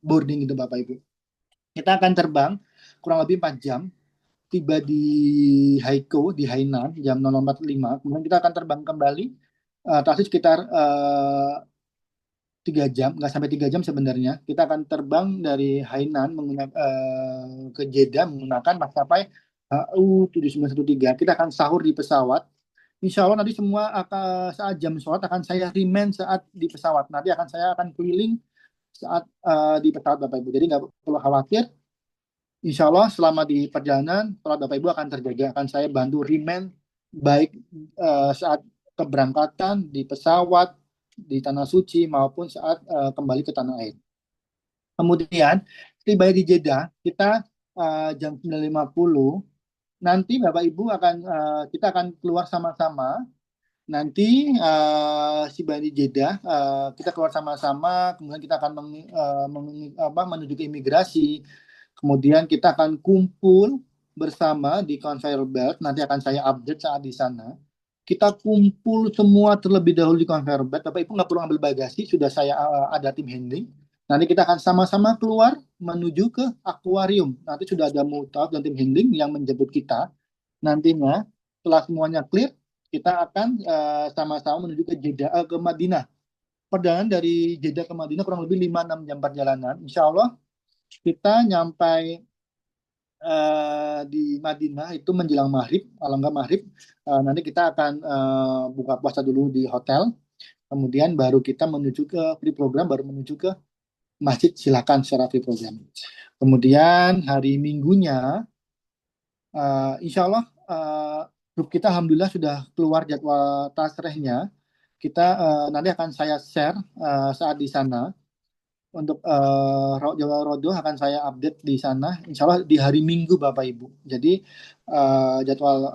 boarding gitu Bapak Ibu. Kita akan terbang kurang lebih 4 jam, tiba di Haikou, di Hainan, jam 00.45. Kemudian kita akan terbang kembali, transit sekitar 3 jam, nggak sampai 3 jam sebenarnya. Kita akan terbang dari Hainan ke Jeddah menggunakan maskapai HU7913. Kita akan sahur di pesawat. Insya Allah nanti semua akan saat jam sholat akan saya remind saat di pesawat. Nanti saya akan keliling saat di pesawat Bapak Ibu. Jadi nggak perlu khawatir. Insya Allah selama di perjalanan sholat Bapak Ibu akan terjaga. Akan saya bantu remind baik saat keberangkatan di pesawat, di tanah suci maupun saat kembali ke tanah air. Kemudian tiba di Jeddah kita jam 9.50. Nanti Bapak Ibu kita akan keluar sama-sama. Nanti tiba di Jeddah kita keluar sama-sama. Kemudian kita akan menuju ke imigrasi. Kemudian kita akan kumpul bersama di conveyor belt. Nanti akan saya update saat di sana. Kita kumpul semua terlebih dahulu di conveyor belt. Bapak Ibu nggak perlu ambil bagasi, sudah saya ada tim handling. Nanti kita akan sama-sama keluar menuju ke akuarium. Nanti sudah ada mutaf dan tim handling yang menjemput kita. Nantinya setelah semuanya clear, kita akan sama-sama menuju ke Jeddah, ke Madinah. Perjalanan dari Jeddah ke Madinah kurang lebih 5-6 jam perjalanan. Insya Allah kita nyampai di Madinah itu menjelang maghrib, kalau nggak maghrib, nanti kita akan buka puasa dulu di hotel, kemudian baru kita menuju ke free program, baru menuju ke masjid, silakan secara free program. Kemudian hari Minggunya, insya Allah grup kita alhamdulillah sudah keluar jadwal tasrehnya. Kita nanti akan saya share saat di sana. Untuk Jawa Rodo akan saya update di sana, insya Allah di hari Minggu Bapak Ibu. Jadi jadwal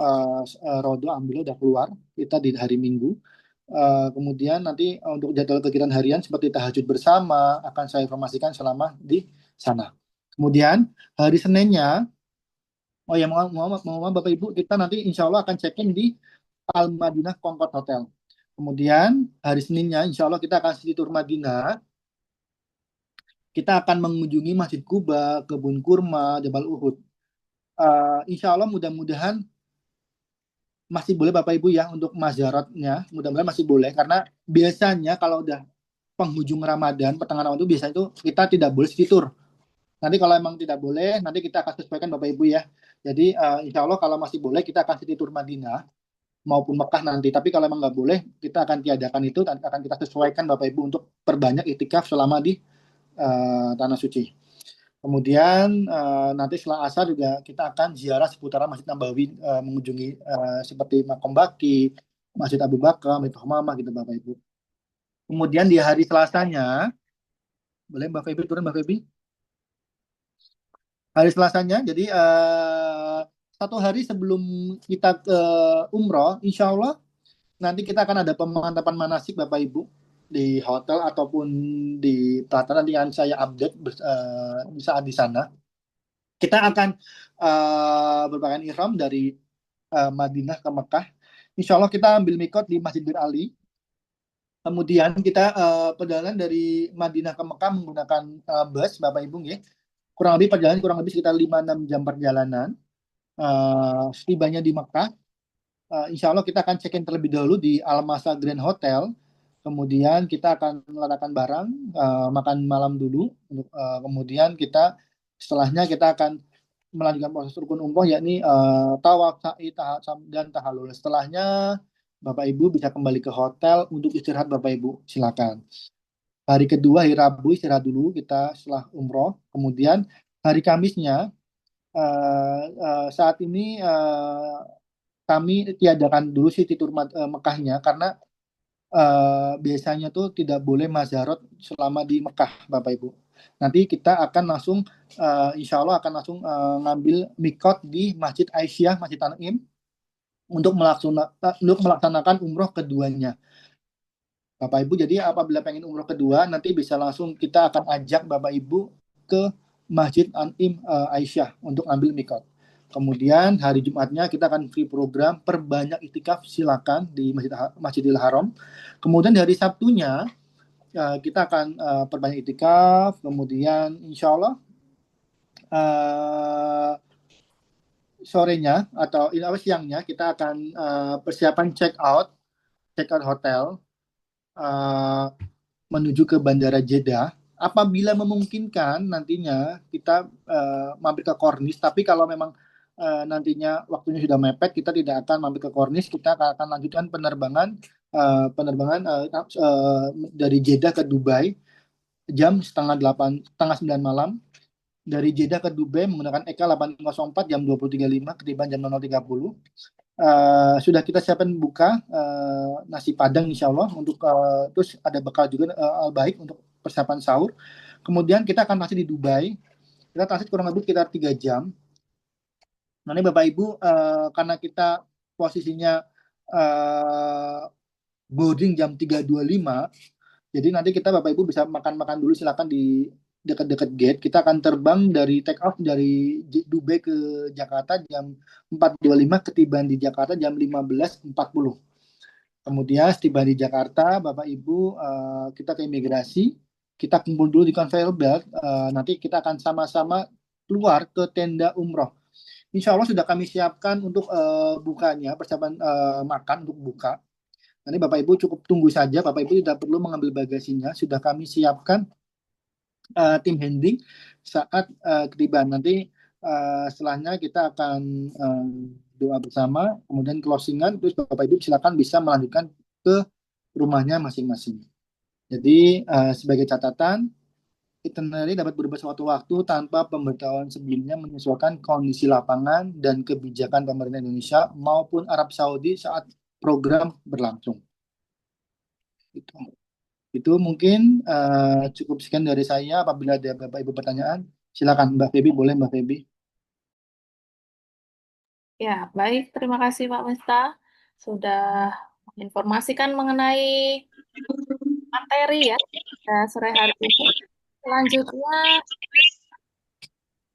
Rodo alhamdulillah udah keluar, kita di hari Minggu. Kemudian nanti untuk jadwal kegiatan harian seperti tahajud bersama akan saya informasikan selama di sana. Kemudian hari Seninnya, oh ya mohon Bapak Ibu, kita nanti insya Allah akan check-in di Al Madinah Concord Hotel. Kemudian hari Seninnya insya Allah kita akan city tour Madinah. Kita akan mengunjungi Masjid Kuba, Kebun Kurma, Jabal Uhud. Insya Allah mudah-mudahan masih boleh Bapak Ibu ya untuk mazharatnya, mudah-mudahan masih boleh karena biasanya kalau udah penghujung Ramadan, pertengahan Ramadan itu biasanya itu kita tidak boleh city tour. Nanti kalau emang tidak boleh, nanti kita akan sesuaikan Bapak Ibu ya. Jadi insya Allah kalau masih boleh kita akan city tour Madinah maupun Mekah nanti. Tapi kalau emang nggak boleh, kita akan tiadakan itu dan akan kita sesuaikan Bapak Ibu untuk perbanyak iktikaf selama di Tanah Suci. Kemudian nanti setelah asar juga kita akan ziarah seputaran Masjid Nabawi, mengunjungi seperti Makom Baki, Masjid Abu Bakar, Masjid Hamamah gitu Bapak Ibu. Kemudian di hari Selasanya, boleh Mbak Febi turun Mbak Febi? Hari Selasanya, jadi 1 hari sebelum kita ke umroh, insya Allah nanti kita akan ada pemantapan manasik Bapak Ibu di hotel ataupun di pelataran. Nanti akan saya update saat di sana. Kita akan berpakaian ihram dari Madinah ke Mekah. Insya Allah kita ambil mikot di Masjid Bir Ali. Kemudian kita perjalanan dari Madinah ke Mekah menggunakan bus Bapak Ibu ya. Kurang lebih sekitar 5-6 jam perjalanan. Setibanya di Mekah, insya Allah kita akan check-in terlebih dahulu di Al-Masa Grand Hotel. Kemudian kita akan meletakkan barang, makan malam dulu. Kemudian setelahnya kita akan melanjutkan proses rukun umroh, yakni tawaf, sa'i, dan tahallul. Setelahnya Bapak Ibu bisa kembali ke hotel untuk istirahat Bapak Ibu, silakan. Hari kedua, hari Rabu istirahat dulu kita setelah umroh. Kemudian hari Kamisnya, saat ini kami tiadakan dulu sih titur Mekahnya karena biasanya tuh tidak boleh mazharot selama di Mekah Bapak Ibu. Nanti kita akan langsung insya Allah akan langsung ngambil mikot di Masjid Aisyah, Masjid Tanim untuk melaksanakan umroh keduanya. Bapak Ibu, jadi apabila pengen umroh kedua, nanti bisa langsung kita akan ajak Bapak Ibu ke Masjid Tanim Aisyah untuk ambil mikot. Kemudian hari Jumatnya kita akan free program perbanyak iktikaf, silakan di Masjidil Haram. Kemudian di hari Sabtunya kita akan perbanyak iktikaf. Kemudian insya Allah eh, sorenya atau siangnya kita akan persiapan check out hotel, eh, menuju ke Bandara Jeddah. Apabila memungkinkan nantinya kita mampir ke Kornis, tapi kalau memang nantinya waktunya sudah mepet, kita tidak akan mampir ke Kornis, kita akan lanjutkan dari Jeddah ke Dubai jam setengah 9 malam. Dari Jeddah ke Dubai menggunakan EK 804 jam 20.35 ketiban jam 00.30. Sudah kita siapkan buka nasi padang insya Allah untuk terus ada bekal juga baik untuk persiapan sahur. Kemudian kita akan transit di Dubai. Kita transit kurang lebih sekitar 3 jam. Nanti Bapak Ibu karena kita posisinya boarding jam 3.25, jadi nanti kita Bapak Ibu bisa makan-makan dulu silakan di dekat-dekat gate. Kita akan terbang dari take off dari Dubai ke Jakarta jam 4.25, ketibaan di Jakarta jam 15.40. Kemudian setiba di Jakarta, Bapak Ibu kita ke imigrasi, kita kumpul dulu di conveyor belt, nanti kita akan sama-sama keluar ke tenda umroh. Insya Allah sudah kami siapkan untuk bukanya, persiapan makan untuk buka. Nanti Bapak Ibu cukup tunggu saja, Bapak Ibu tidak perlu mengambil bagasinya, sudah kami siapkan tim handling saat ketibaan. Nanti setelahnya kita akan doa bersama, kemudian closingan, terus Bapak Ibu silakan bisa melanjutkan ke rumahnya masing-masing. Jadi sebagai catatan, itinerary dapat berubah sewaktu-waktu tanpa pemberitahuan sebelumnya menyesuaikan kondisi lapangan dan kebijakan pemerintah Indonesia maupun Arab Saudi saat program berlangsung. Itu mungkin cukup sekian dari saya. Apabila ada Bapak Ibu pertanyaan, silakan Mbak Febi, boleh Mbak Febi. Ya, baik. Terima kasih Pak Miftah sudah menginformasikan mengenai materi ya sore hari ini.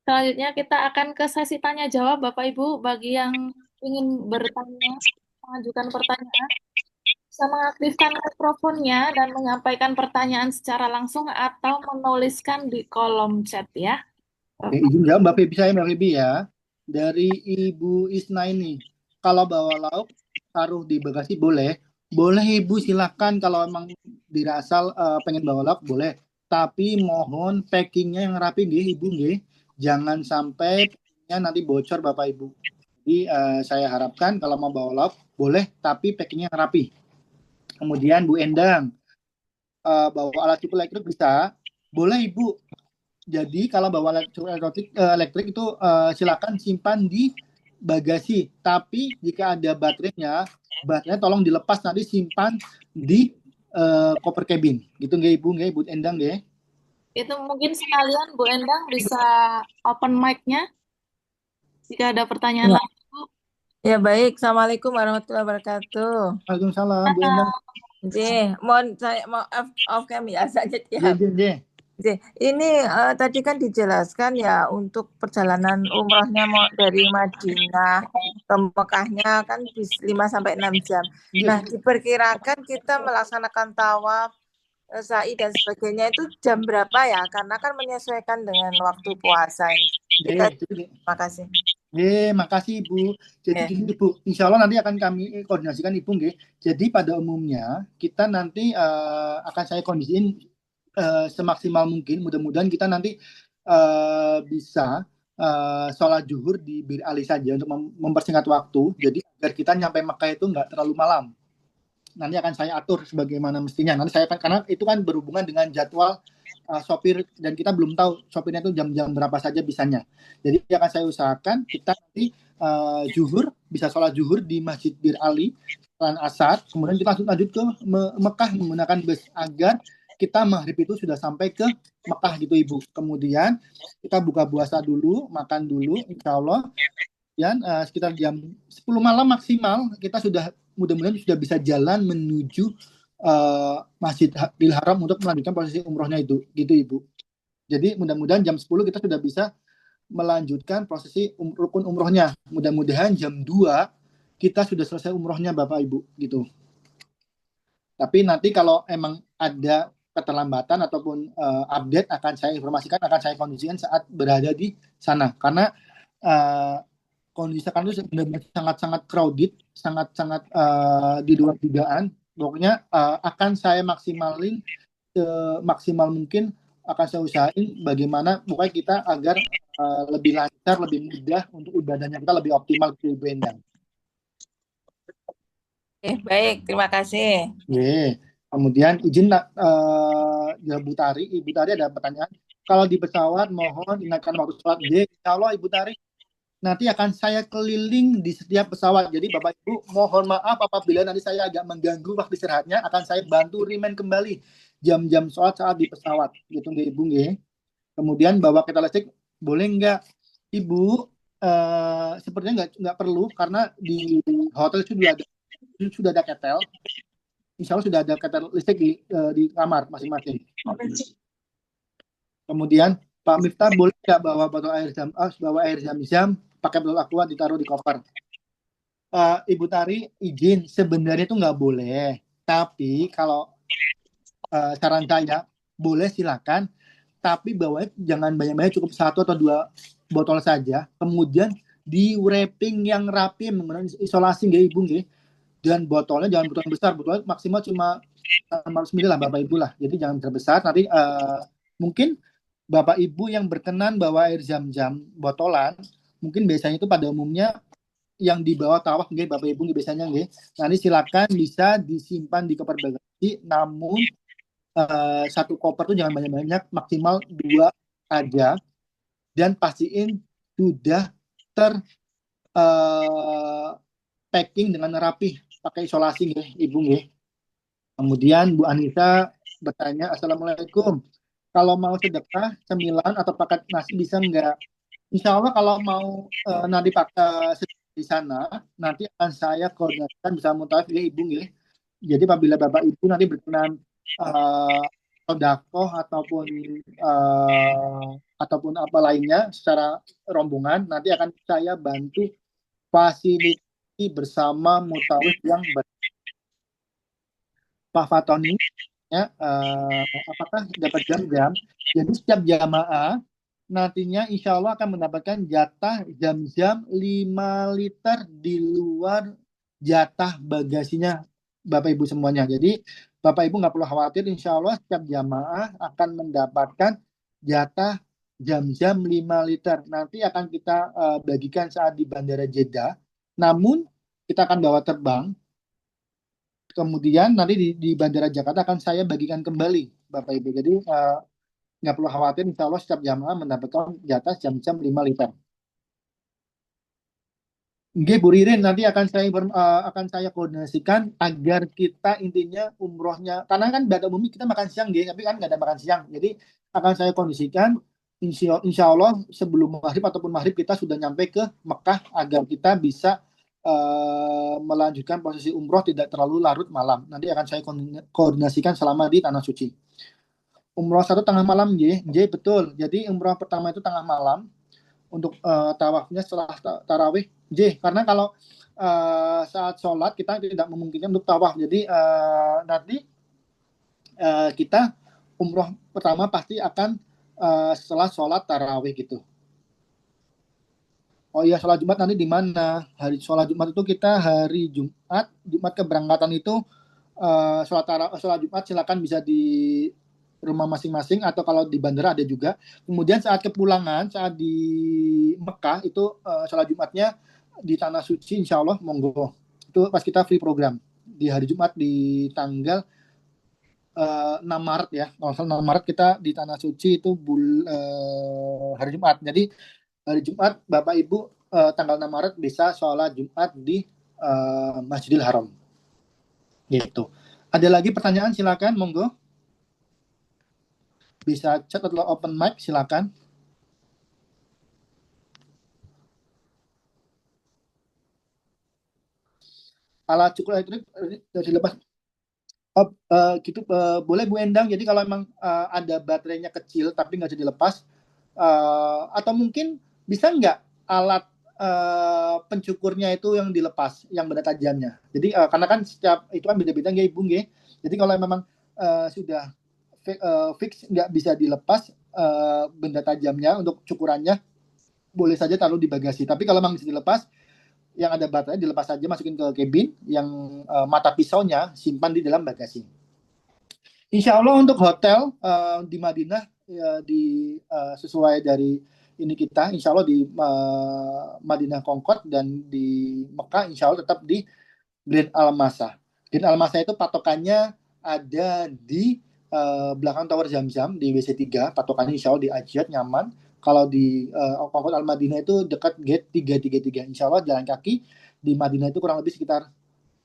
Selanjutnya kita akan ke sesi tanya jawab Bapak Ibu. Bagi yang ingin bertanya, mengajukan pertanyaan, bisa mengaktifkan mikrofonnya dan menyampaikan pertanyaan secara langsung atau menuliskan di kolom chat ya. Oke, izin jawab Mbak Febi, saya Mbak Febi ya. Dari Ibu Isna ini, kalau bawa lauk taruh di bagasi boleh. Boleh Ibu silakan kalau memang dirasa pengen bawa lauk boleh. Tapi mohon packingnya yang rapi nggih Ibu nggih. Jangan sampai packingnya nanti bocor Bapak Ibu. Jadi saya harapkan kalau mau bawa lauk boleh tapi packingnya yang rapi. Kemudian Bu Endang, bawa alat cukur elektrik bisa. Boleh Ibu. Jadi kalau bawa elektrik itu silakan simpan di bagasi. Tapi jika ada baterainya tolong dilepas nanti simpan di koper cabin. Gitu nggak Ibu, nggak Ibu Endang nggak? Itu mungkin sekalian Bu Endang bisa open mic-nya jika ada pertanyaan Ya, lain. Bu. ya baik. Assalamualaikum warahmatullahi wabarakatuh. Waalaikumsalam Bu Endang. Mohon saya off cam ya saja ya. Ini tadi kan dijelaskan ya untuk perjalanan umrohnya mau dari Madinah ke Mekahnya kan 5-6 jam. Nah, diperkirakan kita melaksanakan tawaf, sa'i dan sebagainya itu jam berapa ya? Karena kan menyesuaikan dengan waktu puasa ini. Terima kasih. Makasih Ibu. Jadi Ibu, insya Allah nanti akan kami koordinasikan Ibu nggih. Jadi pada umumnya kita nanti akan saya kondisiin semaksimal mungkin. Mudah-mudahan kita nanti bisa sholat zuhur di Bir Ali saja untuk mempersingkat waktu. Jadi agar kita nyampe Mekah itu nggak terlalu malam. Nanti akan saya atur sebagaimana mestinya. Nanti saya karena itu kan berhubungan dengan jadwal sopir dan kita belum tahu sopirnya itu jam-jam berapa saja bisanya. Jadi akan saya usahakan kita nanti zuhur bisa sholat zuhur di Masjid Bir Ali setelah asar, kemudian kita lanjut ke Mekah menggunakan bus agar kita maghrib itu sudah sampai ke Mekah gitu Ibu. Kemudian kita buka puasa dulu, makan dulu, insya Allah. Dan sekitar jam 10 malam maksimal kita sudah mudah-mudahan sudah bisa jalan menuju Masjidil Haram untuk melanjutkan prosesi umrohnya itu, gitu Ibu. Jadi mudah-mudahan jam 10 kita sudah bisa melanjutkan prosesi rukun umrohnya. Mudah-mudahan jam 2 kita sudah selesai umrohnya Bapak Ibu, gitu. Tapi nanti kalau emang ada keterlambatan ataupun update akan saya informasikan, akan saya kondisikan saat berada di sana. Karena kondisi sekarang itu benar-benar sangat-sangat crowded, sangat-sangat di luar dugaan. Pokoknya akan saya maksimalin semaksimal mungkin, akan saya usahain bagaimana pokoknya kita agar lebih lancar, lebih mudah untuk ibadahnya kita lebih optimal ke Ibu Endang. Baik, terima kasih. Kemudian izin Ibu Tari ada pertanyaan. Kalau di pesawat mohon ingatkan waktu sholat. Insya Allah Ibu Tari nanti akan saya keliling di setiap pesawat. Jadi Bapak Ibu mohon maaf apabila nanti saya agak mengganggu waktu istirahatnya, akan saya bantu remind kembali jam-jam sholat saat di pesawat. Gitu Ibu. Kemudian bawa kereta listrik boleh nggak Ibu? Sepertinya nggak perlu karena di hotel sudah ada ketel. Insya Allah sudah ada ketel listrik di kamar masing-masing. Kemudian Pak Miftah boleh nggak bawa botol air zam-zam pakai botol aqua ditaruh di koper? Ibu Tari izin sebenarnya itu nggak boleh, tapi kalau saran saya boleh silakan, tapi bawanya jangan banyak-banyak, cukup 1 atau 2 botol saja. Kemudian di wrapping yang rapi menggunakan isolasi nggih Ibu nggih. Dan botolnya jangan botol besar, botolnya maksimal cuma 500 ml lah Bapak Ibu lah. Jadi jangan terbesar. Nanti mungkin Bapak Ibu yang berkenan bawa air zam-zam botolan, mungkin biasanya itu pada umumnya yang dibawa tawaf nggih Bapak Ibu biasanya nggih. Nanti silakan bisa disimpan di koper bagasi, namun 1 koper tuh jangan banyak-banyak, maksimal 2 aja. Dan pastiin sudah packing dengan rapi, pakai isolasi nggih Ibu nggih. Kemudian Bu Anissa bertanya, Assalamualaikum. Kalau mau sedekah cemilan atau paket nasi bisa nggak? Insya Allah kalau mau nanti pakai di sana, nanti akan saya koordinasikan bersama Mutawif ya Ibu nggih. Jadi apabila Bapak Ibu nanti berkenan sodakoh ataupun apa lainnya secara rombongan, nanti akan saya bantu fasilitasi bersama Mutawif yang Pak Fatoni ya, apakah dapat jam-jam? Jadi setiap jamaah nantinya insya Allah akan mendapatkan jatah jam-jam 5 liter di luar jatah bagasinya Bapak Ibu semuanya. Jadi Bapak Ibu nggak perlu khawatir, insya Allah setiap jamaah akan mendapatkan jatah jam-jam 5 liter. Nanti akan kita bagikan saat di Bandara Jeddah. Namun kita akan bawa terbang. Kemudian nanti di Bandara Jakarta akan saya bagikan kembali Bapak Ibu. Jadi nggak perlu khawatir, insya Allah setiap jamaah mendapatkan jatah jam-jam 5 liter. Nggih, Bu Ririn, nanti akan saya koordinasikan agar kita intinya umrohnya, karena kan pada umumnya kita makan siang, nggih, tapi kan nggak ada makan siang. Jadi akan saya kondisikan insya Allah sebelum maghrib ataupun maghrib kita sudah nyampe ke Mekah agar kita bisa melanjutkan prosesi umroh tidak terlalu larut malam. Nanti akan saya koordinasikan selama di Tanah Suci. Umroh 1 tengah malam, nggih, betul. Jadi umroh pertama itu tengah malam untuk tawafnya setelah tarawih, karena kalau saat sholat kita tidak memungkinkan untuk tawaf. Jadi nanti kita umroh pertama pasti akan setelah sholat tarawih gitu. Oh iya, sholat Jumat nanti di mana? Hari sholat Jumat itu kita hari Jumat keberangkatan itu sholat Jumat silakan bisa di rumah masing-masing atau kalau di bandara ada juga. Kemudian saat kepulangan, saat di Mekah itu sholat Jumatnya di Tanah Suci, insya Allah monggo. Itu pas kita free program di hari Jumat di tanggal 6 Maret ya. Kalau 6 Maret kita di Tanah Suci itu hari Jumat. Jadi hari Jumat Bapak Ibu tanggal 6 Maret bisa sholat Jumat di Masjidil Haram. Gitu. Ada lagi pertanyaan, silakan monggo. Bisa chat atau open mic, silakan. Alat cukur elektrik sudah dilepas. Gitu boleh Bu Endang. Jadi kalau memang ada baterainya kecil tapi nggak bisa dilepas, atau mungkin bisa nggak alat pencukurnya itu yang dilepas, yang benda tajamnya. Jadi karena kan setiap itu kan beda-beda nggih Ibu nggih. Jadi kalau memang sudah fix, nggak bisa dilepas benda tajamnya untuk cukurannya, boleh saja taruh di bagasi. Tapi kalau memang bisa dilepas, yang ada baterai dilepas saja, masukin ke cabin, yang mata pisaunya simpan di dalam bagasi. Insya Allah untuk hotel di Madinah sesuai dari ini kita, insya Allah di Madinah Concord dan di Mekah, insya Allah tetap di Grand Al-Masa. Grand Al-Masa itu patokannya ada di belakang Tower Zam-Zam di WC3, patokannya insya Allah di Ajiyad, nyaman. Kalau di Concord Al-Madinah itu dekat gate 333. Insya Allah jalan kaki di Madinah itu kurang lebih sekitar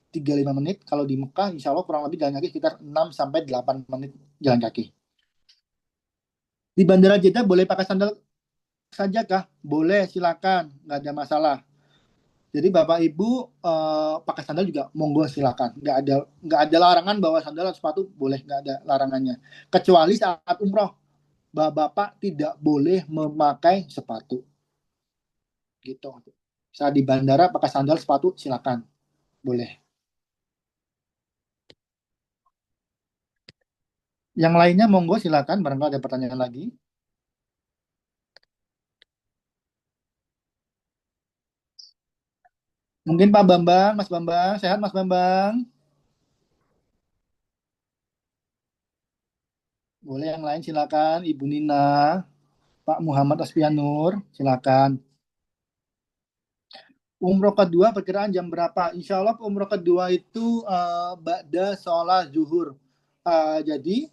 35 menit. Kalau di Mekah insya Allah kurang lebih jalan kaki sekitar 6-8 menit jalan kaki. Di Bandara Jeddah boleh pakai sandal saja kah? Boleh, silakan, nggak ada masalah. Jadi Bapak Ibu pakai sandal juga monggo silakan. Nggak ada larangan bawa sandal atau sepatu, boleh, nggak ada larangannya. Kecuali saat umroh, Bapak tidak boleh memakai sepatu. Gitu. Saat di bandara pakai sandal sepatu silakan, boleh. Yang lainnya monggo silakan, barangkali ada pertanyaan lagi. Mungkin Pak Bambang, Mas Bambang, sehat Mas Bambang? Boleh yang lain silakan, Ibu Nina, Pak Muhammad Asfianur, silakan. Umroh kedua perkiraan jam berapa? Insya Allah umroh kedua itu ba'da sholat zuhur. Jadi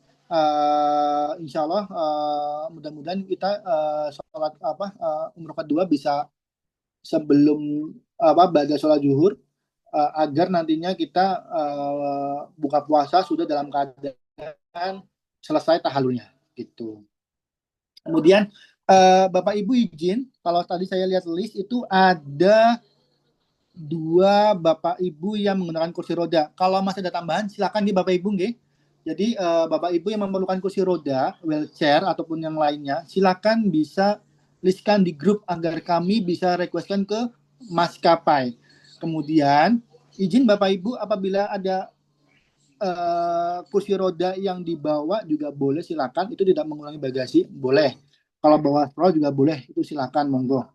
insya Allah mudah-mudahan kita sholat umroh kedua bisa sebelum ba'da sholat zuhur, agar nantinya kita buka puasa sudah dalam keadaan selesai tahalulnya gitu. Kemudian Bapak Ibu izin, kalau tadi saya lihat list itu ada 2 Bapak Ibu yang menggunakan kursi roda. Kalau masih ada tambahan silakan di Bapak Ibu nggih. Jadi Bapak Ibu yang memerlukan kursi roda, wheelchair ataupun yang lainnya, silakan bisa listkan di grup agar kami bisa requestkan ke maskapai. Kemudian izin Bapak Ibu apabila ada kursi roda yang dibawa juga boleh, silakan, itu tidak mengurangi bagasi, boleh. Kalau bawa stroll juga boleh, itu silakan, monggo.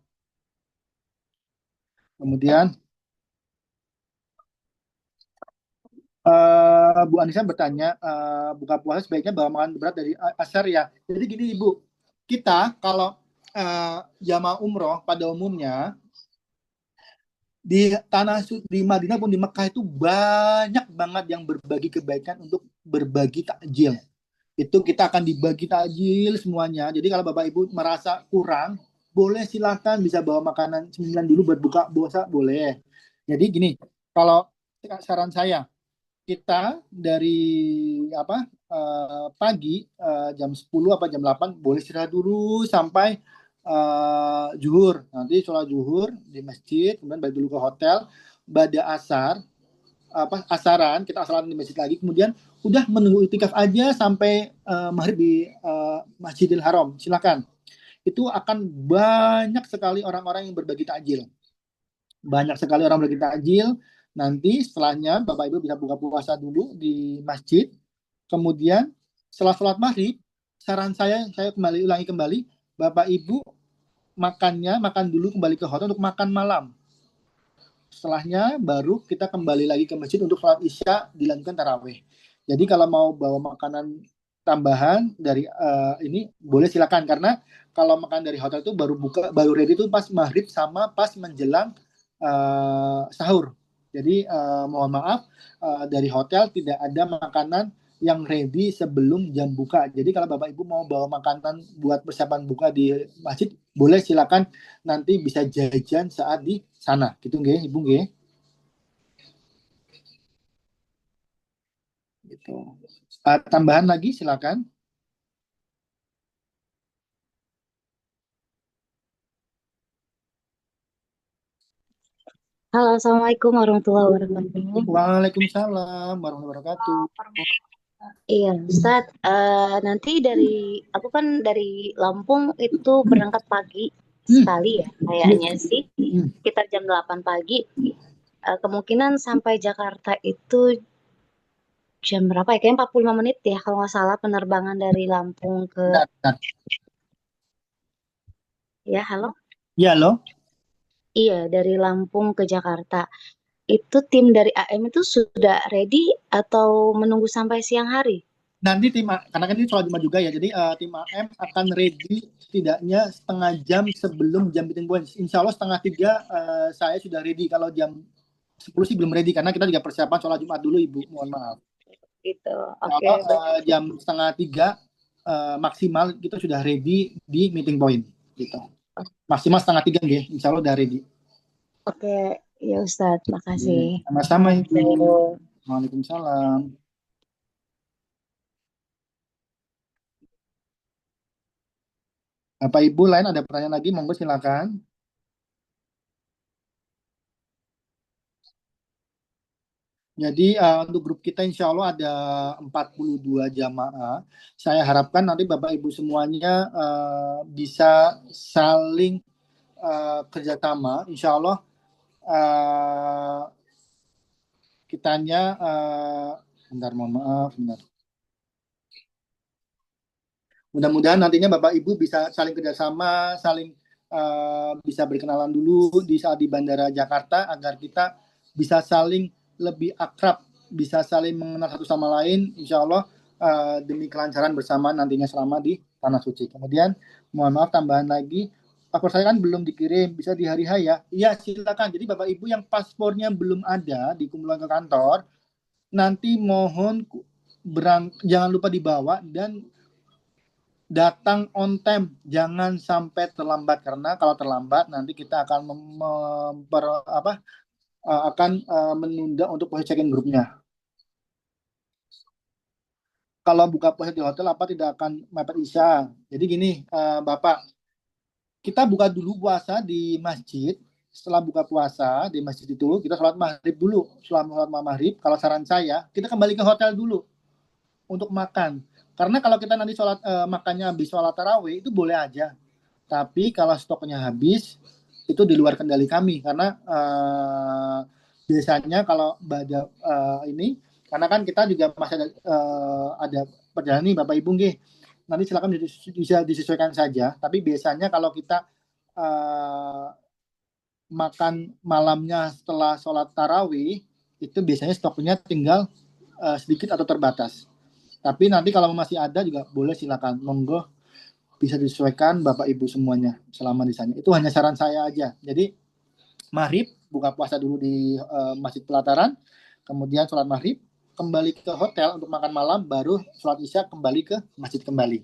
Kemudian Bu Anissa bertanya, buka puasa sebaiknya bawa makanan berat dari asar ya. Jadi gini Ibu, kita kalau jamaah umroh pada umumnya di di Madinah pun di Mekah itu banyak banget yang berbagi kebaikan untuk berbagi takjil. Itu kita akan dibagi takjil semuanya. Jadi kalau Bapak Ibu merasa kurang, boleh silakan bisa bawa makanan cemilan dulu buat buka puasa, boleh. Jadi gini, kalau saran saya, kita dari pagi jam 10 apa jam 8 boleh istirahat dulu sampai zuhur. Nanti sholat zuhur di masjid, kemudian balik dulu ke hotel, pada asaran kita asaran di masjid lagi, kemudian udah menunggu itikaf aja sampai maghrib di Masjidil Haram. Silakan. Itu akan banyak sekali orang-orang yang berbagi takjil. Banyak sekali orang berbagi takjil. Nanti setelahnya Bapak Ibu bisa buka puasa dulu di masjid. Kemudian setelah sholat maghrib, saran saya ulangi kembali, Bapak Ibu makan dulu kembali ke hotel untuk makan malam. Setelahnya baru kita kembali lagi ke masjid untuk sholat isya, dilanjutkan tarawih. Jadi kalau mau bawa makanan tambahan dari ini boleh silakan, karena kalau makan dari hotel itu baru ready itu pas maghrib sama pas menjelang sahur. Jadi mohon maaf, dari hotel tidak ada makanan yang ready sebelum jam buka. Jadi kalau Bapak Ibu mau bawa makanan buat persiapan buka di masjid, boleh silakan, nanti bisa jajan saat di sana. Gitu nggih, Ibu nggih? Gitu. Tambahan lagi silakan. Halo, Assalamualaikum warahmatullahi wabarakatuh. Waalaikumsalam warahmatullahi wabarakatuh. Iya, Ustaz. Nanti aku kan dari Lampung itu berangkat pagi sekali ya, kayaknya sih. Sekitar jam 8 pagi. Kemungkinan sampai Jakarta itu jam berapa ya? Kayaknya 45 menit ya kalau nggak salah penerbangan dari Lampung ke Benar. ya halo. Ya loh. Iya, dari Lampung ke Jakarta. Itu tim dari AM itu sudah ready atau menunggu sampai siang hari? Nanti karena kan ini sholat Jumat juga ya, jadi tim AM akan ready setidaknya setengah jam sebelum jam meeting point. Insya Allah setengah 3 saya sudah ready. Kalau jam 10 sih belum ready karena kita juga persiapan sholat Jumat dulu Ibu. Mohon maaf. Gitu. Kalau Oke, jam setengah 3 maksimal kita sudah ready di meeting point gitu. Maksimal setengah 3 nggih, insya Allah udah ready. oke. Ya Ustadz, makasih. Sama-sama Ibu. Oke. Waalaikumsalam. Bapak Ibu lain ada pertanyaan lagi, monggo silakan. Jadi untuk grup kita insya Allah ada 42 jamaah. Saya harapkan nanti Bapak Ibu semuanya bisa saling kerjasama. Insya Allah kitanya, bentar mohon maaf, bentar. Mudah-mudahan nantinya Bapak Ibu bisa saling kerjasama, saling bisa berkenalan dulu di saat di Bandara Jakarta agar kita bisa saling lebih akrab, bisa saling mengenal satu sama lain, insya Allah demi kelancaran bersama nantinya selama di Tanah Suci. Kemudian mohon maaf tambahan lagi, paspor saya kan belum dikirim, bisa di hari H ya? Iya silakan. Jadi Bapak Ibu yang paspornya belum ada dikumpulkan ke kantor, nanti mohon jangan lupa dibawa dan datang on time, jangan sampai terlambat karena kalau terlambat nanti kita akan menunda untuk proses check-in grupnya. Kalau buka puasa di hotel apa tidak akan mepet isya. Jadi gini, Bapak, kita buka dulu puasa di masjid. Setelah buka puasa di masjid itu kita sholat maghrib dulu. Setelah sholat maghrib, kalau saran saya kita kembali ke hotel dulu untuk makan. Karena kalau kita nanti makannya habis sholat tarawih itu boleh aja. Tapi kalau stoknya habis itu di luar kendali kami karena biasanya kalau ini karena kan kita juga masih ada perjalanan nih Bapak Ibu nggih. Nanti silakan bisa disesuaikan saja. Tapi biasanya kalau kita makan malamnya setelah sholat tarawih itu biasanya stoknya tinggal sedikit atau terbatas. Tapi nanti kalau masih ada juga boleh silakan, monggo bisa disesuaikan Bapak Ibu semuanya selama di sana. Itu hanya saran saya aja. Jadi maghrib buka puasa dulu di Masjid Pelataran, kemudian sholat maghrib kembali ke hotel untuk makan malam, baru sholat isya kembali ke masjid kembali.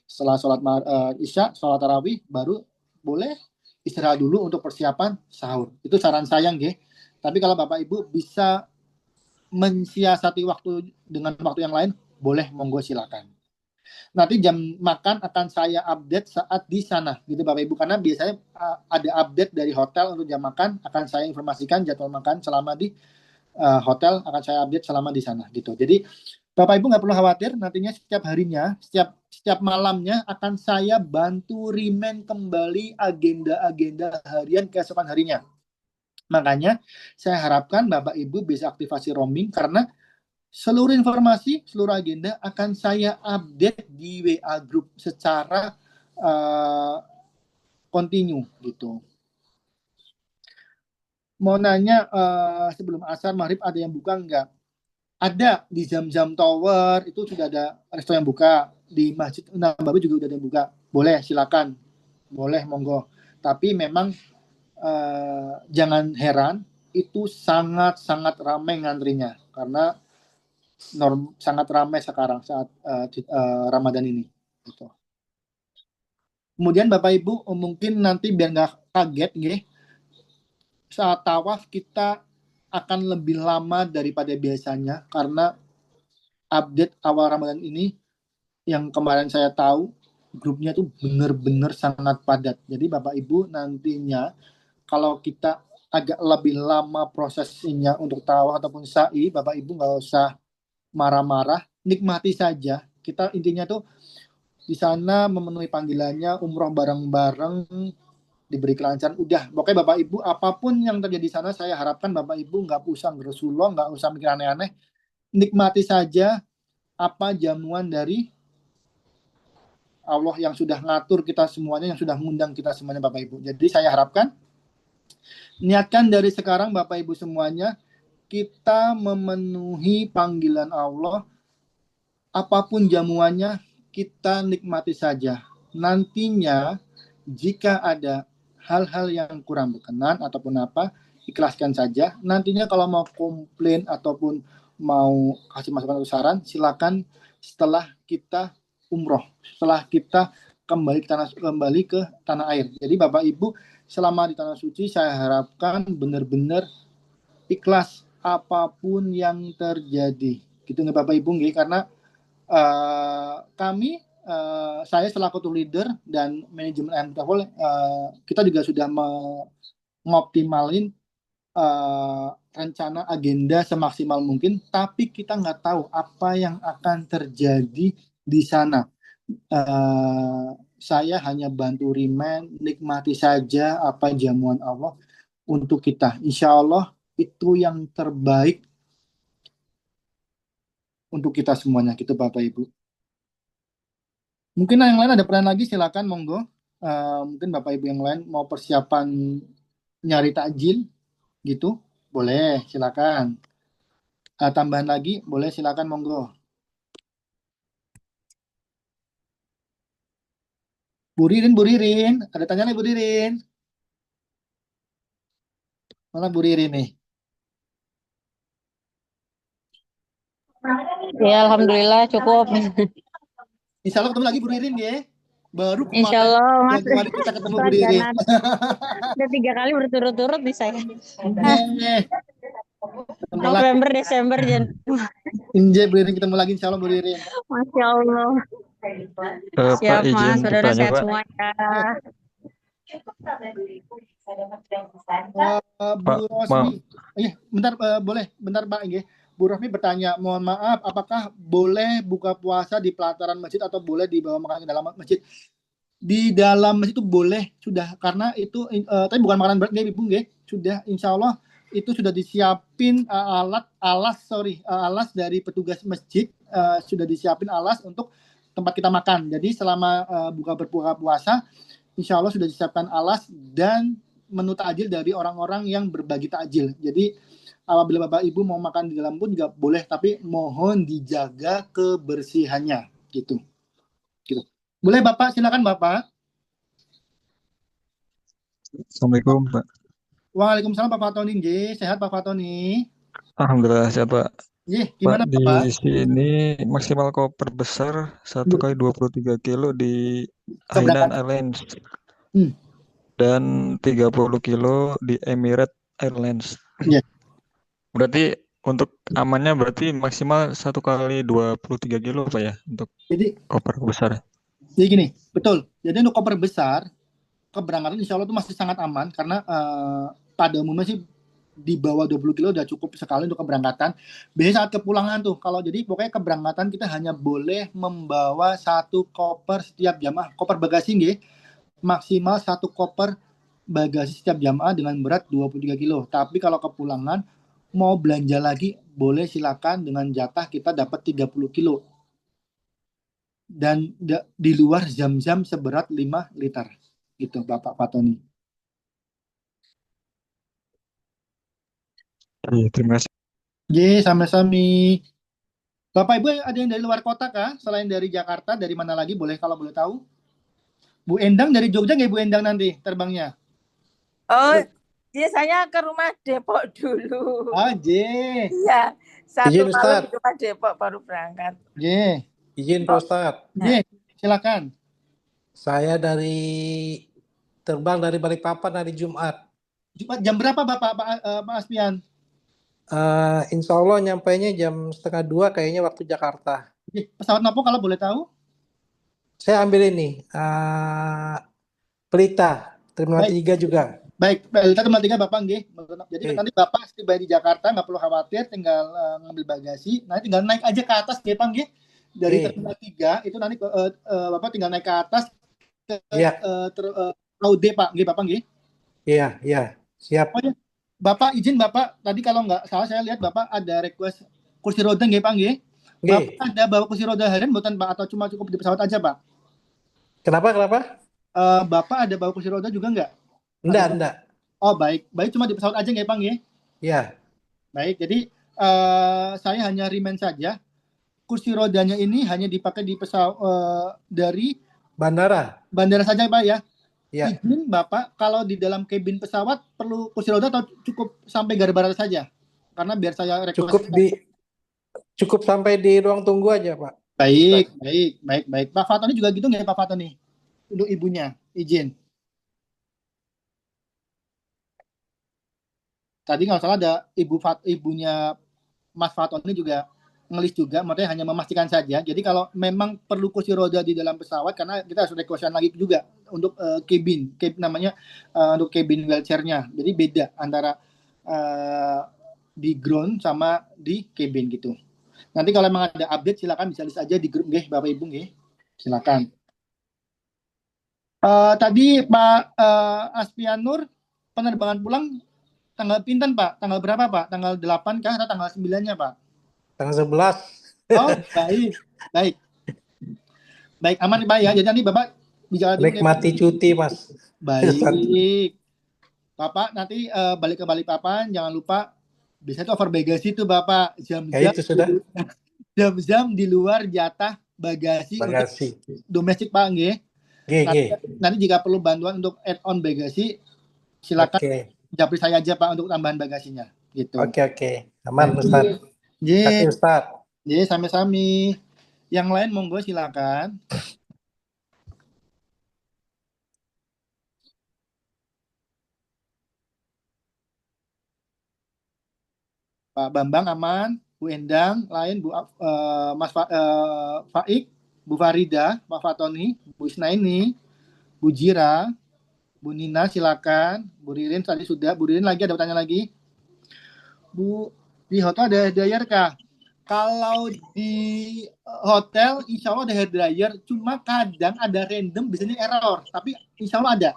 Setelah sholat isya, sholat tarawih, baru boleh istirahat dulu untuk persiapan sahur. Itu saran saya, nggih. Tapi kalau Bapak Ibu bisa mensiasati waktu dengan waktu yang lain, boleh monggo silakan. Nanti jam makan akan saya update saat di sana gitu Bapak Ibu, karena biasanya ada update dari hotel untuk jam makan, akan saya informasikan jadwal makan selama di hotel, akan saya update selama di sana gitu. Jadi Bapak Ibu nggak perlu khawatir, nantinya setiap harinya, setiap malamnya akan saya bantu remind kembali agenda-agenda harian keesokan harinya. Makanya saya harapkan Bapak Ibu bisa aktivasi roaming karena seluruh informasi, seluruh agenda akan saya update di WA Group secara kontinu gitu. Mau nanya sebelum asar maghrib ada yang buka nggak? Ada di Jam-Jam Tower itu sudah ada resto yang buka, di Masjid Nabawi juga udah ada yang buka. Boleh silakan, boleh monggo. Tapi memang jangan heran itu sangat ramai ngantrinya karena sangat ramai sekarang saat Ramadan ini. Gitu. Kemudian Bapak Ibu mungkin nanti biar nggak kaget, nggih, saat tawaf kita akan lebih lama daripada biasanya karena update awal Ramadan ini yang kemarin saya tahu grupnya tuh benar-benar sangat padat. Jadi Bapak Ibu nantinya kalau kita agak lebih lama prosesnya untuk tawaf ataupun sa'i, Bapak Ibu nggak usah marah-marah, nikmati saja. Kita intinya tuh di sana memenuhi panggilannya, umroh bareng-bareng, diberi kelancaran. Udah, pokoknya Bapak Ibu apapun yang terjadi di sana, saya harapkan Bapak Ibu nggak usah ngerusuloh, nggak usah mikir aneh-aneh. nikmati saja apa jamuan dari Allah yang sudah ngatur kita semuanya, yang sudah mengundang kita semuanya Bapak Ibu. Jadi saya harapkan niatkan dari sekarang Bapak Ibu semuanya, kita memenuhi panggilan Allah, apapun jamuannya kita nikmati saja. Nantinya jika ada hal-hal yang kurang berkenan ataupun apa, ikhlaskan saja. Nantinya kalau mau komplain ataupun mau kasih masukan atau saran, silakan setelah kita umroh, setelah kita kembali ke tanah air. Jadi Bapak Ibu selama di tanah suci saya harapkan benar-benar ikhlas apapun yang terjadi. Gitu nggak Bapak Ibu nggih, karena kami saya selaku tour leader dan manajemen and travel kita juga sudah mengoptimalin rencana agenda semaksimal mungkin, tapi kita nggak tahu apa yang akan terjadi di sana. Saya hanya bantu remind, nikmati saja apa jamuan Allah untuk kita. Insya Allah itu yang terbaik untuk kita semuanya, gitu Bapak Ibu. Mungkin yang lain ada pertanyaan lagi, silakan monggo. Mungkin Bapak Ibu yang lain mau persiapan nyari takjil gitu, boleh silakan. Tambahan lagi, boleh silakan monggo. Bu Ririn, ada tanya nih Bu Ririn. Mana Bu Ririn nih? Ya, alhamdulillah cukup. Insya Allah ketemu lagi Bu Ririn ya. Baru Insya kemarin Allah, Mas. Januari kita ketemu Bu Ririn. Pelajaran. Udah 3 kali berturut-turut nih saya. November, Desember, Inje Bu Ririn ketemu lagi Insya Allah Bu Ririn. Masya Allah. Siap Pak, Mas, izin saudara bertanya sehat Pak. semua ya. Bu Rosmi, bentar boleh, bentar Pak Inge. Bu Rosmi bertanya, mohon maaf, apakah boleh buka puasa di pelataran masjid atau boleh dibawa makanan ke dalam masjid? Di dalam masjid itu boleh, sudah, karena itu tapi bukan makanan berat Ibu nggih. Sudah insya Allah itu sudah disiapin alas dari petugas masjid, sudah disiapin alas untuk tempat kita makan. Jadi selama berbuka puasa, insya Allah sudah disiapkan alas dan menu takjil dari orang-orang yang berbagi takjil. Jadi apabila Bapak Ibu mau makan di dalam pun juga boleh, tapi mohon dijaga kebersihannya gitu. Boleh Bapak, silakan Bapak. Assalamualaikum Pak. Waalaikumsalam Pak Fatoni. Sehat Pak Fatoni? Alhamdulillah sehat Pak. Gimana Pak, di Bapak? sini maksimal koper besar 1 kali 23 kilo di Hainan Airlines dan 30 kilo di Emirates Airlines. Iya. Berarti untuk amannya berarti maksimal 1 kali 23 kilo Pak ya untuk koper besar. Jadi gini, betul. Jadi untuk koper besar keberangkatan insya Allah itu masih sangat aman karena pada umumnya sih di bawah 20 kilo udah cukup sekali untuk keberangkatan. Biasanya saat kepulangan tuh, kalau jadi pokoknya keberangkatan kita hanya boleh membawa 1 koper setiap jamaah, koper bagasi nggih, maksimal 1 koper bagasi setiap jamaah dengan berat 23 kilo. Tapi kalau kepulangan mau belanja lagi boleh silakan dengan jatah kita dapat 30 kilo. Dan di luar zam-zam seberat 5 liter. Gitu Bapak Fatoni. Terima kasih. Sama-sama. Bapak Ibu ada yang dari luar kota kah? Selain dari Jakarta, dari mana lagi? Boleh kalau boleh tahu? Bu Endang dari Jogja nggak Bu Endang nanti terbangnya? Oh, saya ke rumah Depok dulu. Iya, 1 malam di rumah Depok baru berangkat. Izin Pak Ustadz. Silakan. Saya terbang dari Balikpapan hari Jumat. Jumat jam berapa Bapak Pak Asmian? Insya Allah nyampainya jam 1:30 kayaknya waktu Jakarta. Pesawat apa kalau boleh tahu? Saya ambil ini Pelita Terminal 3 juga. Baik, Pelita Terminal 3 Bapak nggih. Jadi nanti Bapak tiba di Jakarta nggak perlu khawatir, tinggal ngambil bagasi, nanti tinggal naik aja ke atas nggih Pak nggih. Dari Terminal 3 itu nanti Bapak tinggal naik ke atas ke Laude Pak nggih Bapak nggih. Iya, siap. Bapak izin Bapak, tadi kalau nggak salah saya lihat Bapak ada request kursi roda nggih Pak nggih. Bapak Nggih. ada bawa kursi roda harian mboten Pak atau cuma cukup di pesawat aja Pak? Kenapa? Bapak ada bawa kursi roda juga nggak? Enggak. Oh baik cuma di pesawat aja nggih Pak nggih? Ya. Baik, jadi saya hanya remind saja, kursi rodanya ini hanya dipakai di pesawat dari Bandara saja Pak ya. Ya. Izin Bapak kalau di dalam kabin pesawat perlu kursi roda atau cukup sampai garbar saja? Karena biar saya request. Cukup sampai di ruang tunggu aja Pak. Baik. Pak Fatoni juga gitu nggak Pak Fatoni? Untuk ibunya izin. Tadi nggak salah ada ibunya Mas Fatoni juga ngelis juga, makanya hanya memastikan saja. Jadi kalau memang perlu kursi roda di dalam pesawat, karena kita harus requestan lagi juga untuk cabin namanya untuk cabin wheelchair-nya. Jadi beda antara di ground sama di cabin gitu. Nanti kalau memang ada update silakan bisa list aja di grup nggih Bapak Ibu nggih. Silakan. Tadi Pak Aspianur penerbangan pulang tanggal pinten Pak? Tanggal berapa Pak? Tanggal 8 kah atau tanggal 9-nya Pak? Tanggal 11. Oh, baik aman Pak ya. Jadi nanti Bapak bicara dulu. Nikmati cuti Mas. Baik. Bapak nanti balik ke Balikpapan jangan lupa bisa itu over bagasi itu Bapak jam-jam ya, itu sudah. Jam-jam di luar jatah bagasi. Untuk domestik Pak nggih. Nanti jika perlu bantuan untuk add-on bagasi silakan japri saya aja Pak untuk tambahan bagasinya gitu. Oke. Aman Ustaz. Terima kasih Ustaz. Sami-sami. Yang lain monggo silakan. Pak Bambang aman, Bu Endang, lain Bu Mas Faik, Bu Farida, Pak Fatoni, Bu Isnaini, Bu Jira, Bu Nina silakan, Bu Ririn tadi sudah, Bu Ririn lagi ada pertanyaan lagi. Bu di hotel ada hair dryer kah? Kalau di hotel insya Allah ada hair dryer, cuma kadang ada random biasanya error, tapi insya Allah ada.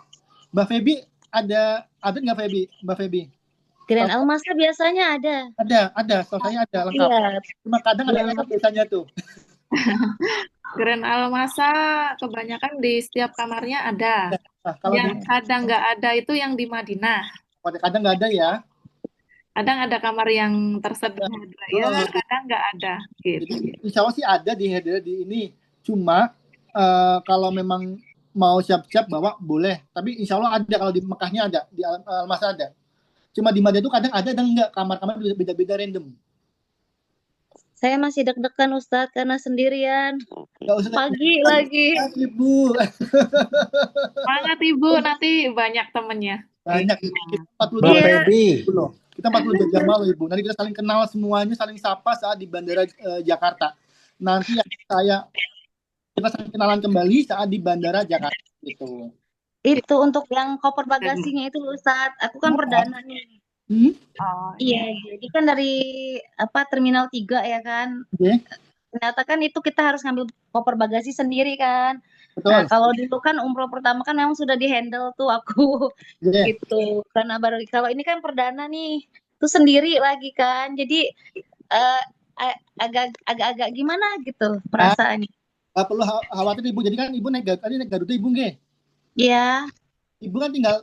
Mbak Febi ada update nggak Mbak Febi? Grand Almasa biasanya ada. Ada. Setahu saya ada lengkap. Iya. Cuma kadang ada error biasanya tuh. Grand Almasa kebanyakan di setiap kamarnya ada. Nah, kalau yang kadang nggak ada itu yang di Madinah. Kadang nggak ada ya. Kadang ada kamar yang tersedia dryer, kadang nggak ada. Gitu. Insya Allah sih ada di header di ini. Cuma kalau memang mau siap-siap bawa boleh. Tapi insya Allah ada kalau di Mekahnya ada, di Almasa ada. Cuma di Madinah itu kadang ada dan enggak, kamar-kamar beda-beda random. Saya masih deg-degan Ustadz karena sendirian. Pagi lagi. Ibu. Semangat Ibu, nanti banyak temennya. Banyak. Kita 42 jam lalu Ibu. Nanti kita saling kenal semuanya, saling sapa saat di Bandara Jakarta. Nanti kita saling kenalan kembali saat di Bandara Jakarta gitu. Itu untuk yang koper bagasinya itu Ustadz. Aku kan perdana nih. Iya, jadi kan dari Terminal 3 ya kan. Ternyata kan itu kita harus ngambil koper bagasi sendiri kan. Betul. Nah, kalau dulu kan umroh pertama kan memang sudah dihandle tuh aku. Gitu. Karena baru kalau ini kan perdana nih. Itu sendiri lagi kan. Jadi agak-agak gimana gitu perasaannya. Gak perlu khawatir Ibu. Jadi kan Ibu naik Garuda Ibu nggih? Iya. Ibu kan tinggal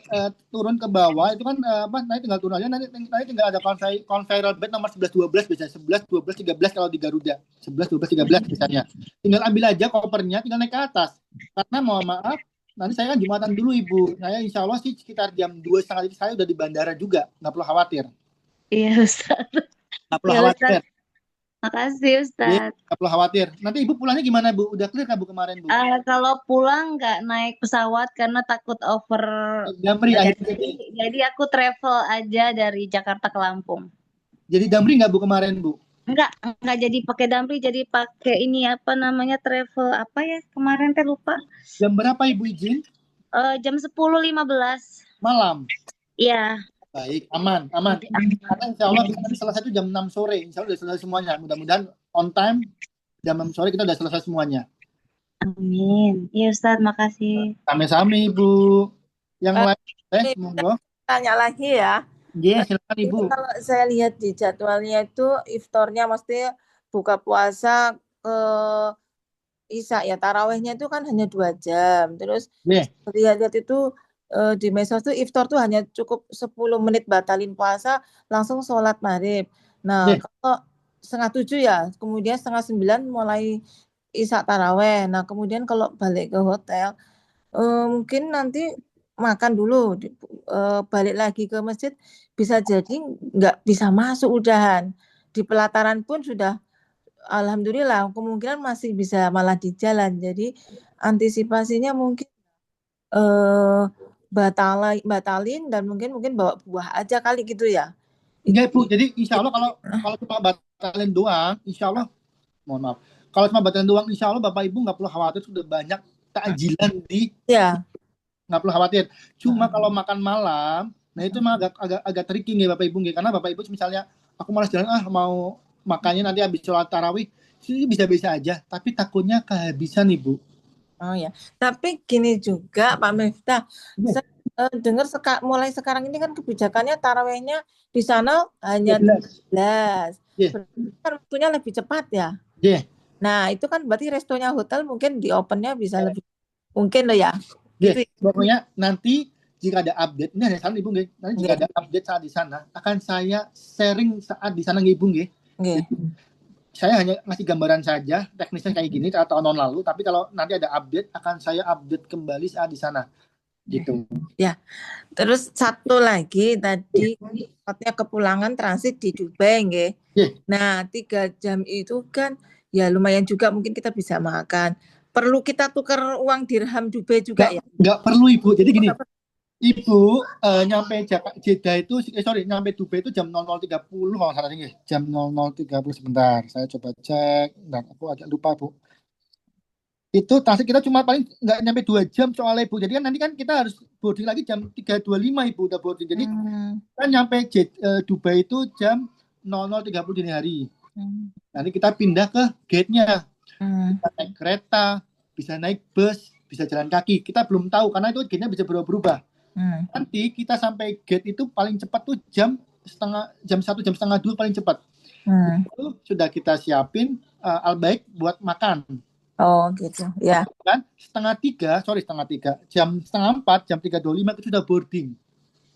turun ke bawah itu kan nanti tinggal turun aja nanti tinggal ada conveyor belt nomor 11 12 biasanya 11 12 13 kalau di Garuda 11 12 13 biasanya. Tinggal ambil aja kopernya tinggal naik ke atas. Karena mohon maaf nanti saya kan Jumatan dulu Ibu. Saya insya Allah sih sekitar jam 2:30 saya udah di bandara juga, nggak perlu khawatir. Iya Ustaz. Nggak perlu khawatir. Makasih Ustaz. Nggak perlu khawatir. Nanti Ibu pulangnya gimana Bu? Udah clear nggak Bu kemarin Bu? Kalau pulang nggak naik pesawat karena takut over. Jadi aku travel aja dari Jakarta ke Lampung. Jadi Damri nggak Bu kemarin Bu? Enggak jadi pakai Damri, jadi pakai ini travel kemarin lupa. Jam berapa Ibu izin? Jam 10.15 malam. Iya. Baik, aman. Karena insya Allah kita selesai itu jam 6 sore. Insya Allah sudah selesai semuanya. Mudah-mudahan on time jam 6 sore kita sudah selesai semuanya. Amin. Iya Ustaz, makasih. Sami-sami Ibu. Yang lain, monggo. Tanya lagi ya. Silakan Ibu. Kalau saya lihat di jadwalnya itu iftornya mesti buka puasa ke Isya ya, tarawehnya itu kan hanya 2 jam. Terus lihat-lihat itu di medsos tuh iftar tuh hanya cukup 10 menit batalin puasa, langsung sholat maghrib. Nah, kalau 8:30 ya, kemudian 8:30 mulai Isya taraweh. Nah, kemudian kalau balik ke hotel, mungkin nanti makan dulu, balik lagi ke masjid, bisa jadi nggak bisa masuk udahan. Di pelataran pun sudah, alhamdulillah, kemungkinan masih bisa malah di jalan. Jadi antisipasinya mungkin batalin dan mungkin bawa buah aja kali gitu ya. Enggak Ibu, jadi insya Allah kalau cuma batalin doang, insya Allah, mohon maaf, kalau cuma batalin doang, insya Allah Bapak Ibu nggak perlu khawatir, sudah banyak takjilan nggak perlu khawatir. Cuma kalau makan malam, nah itu mah agak tricky nih Bapak Ibu, karena Bapak Ibu misalnya aku malas jalan, mau makannya nanti habis sholat tarawih, sih bisa-bisa aja, tapi takutnya kehabisan Ibu. Oh ya, tapi gini juga Pak Miftah, dengar mulai sekarang ini kan kebijakannya tarawehnya di sana hanya 13. Kan waktunya lebih cepat ya. Nah, itu kan berarti restonya hotel mungkin di opennya bisa lebih mungkin loh ya. Pokoknya nanti jika ada update, ini hanya saran Ibu nggih. Nanti jika ada update saat di sana, akan saya sharing saat di sana Ibu nggih. Saya hanya ngasih gambaran saja, teknisnya kayak gini atau tahun lalu, tapi kalau nanti ada update, akan saya update kembali saat di sana. Gitu. Ya. Terus satu lagi tadi katanya kepulangan transit di Dubai nggih. Nah, 3 jam itu kan ya lumayan juga, mungkin kita bisa makan. Perlu kita tukar uang dirham Dubai juga ya? Nggak perlu Ibu. Jadi gini, Ibu nyampe Jeddah itu, nyampe Dubai itu jam 00.30 kalau salah ini, jam 00.30 sebentar. Saya coba cek, dan aku agak lupa Bu. Itu transit kita cuma paling nggak nyampe 2 jam soalnya Ibu. Jadi kan nanti kan kita harus boarding lagi jam 3.25 Ibu udah boarding. Jadi kan nyampe Dubai itu jam 00.30 dini hari. Nanti kita pindah ke gate-nya. Bisa naik kereta, bisa naik bus, bisa jalan kaki. Kita belum tahu karena itu gate-nya bisa berubah-ubah. Nanti kita sampai gate itu paling cepat tuh jam 1, jam setengah 2 paling cepat. Itu sudah kita siapin al-baik buat makan. Oh gitu ya. Kan setengah 3, jam setengah 4, jam 3.25 itu sudah boarding.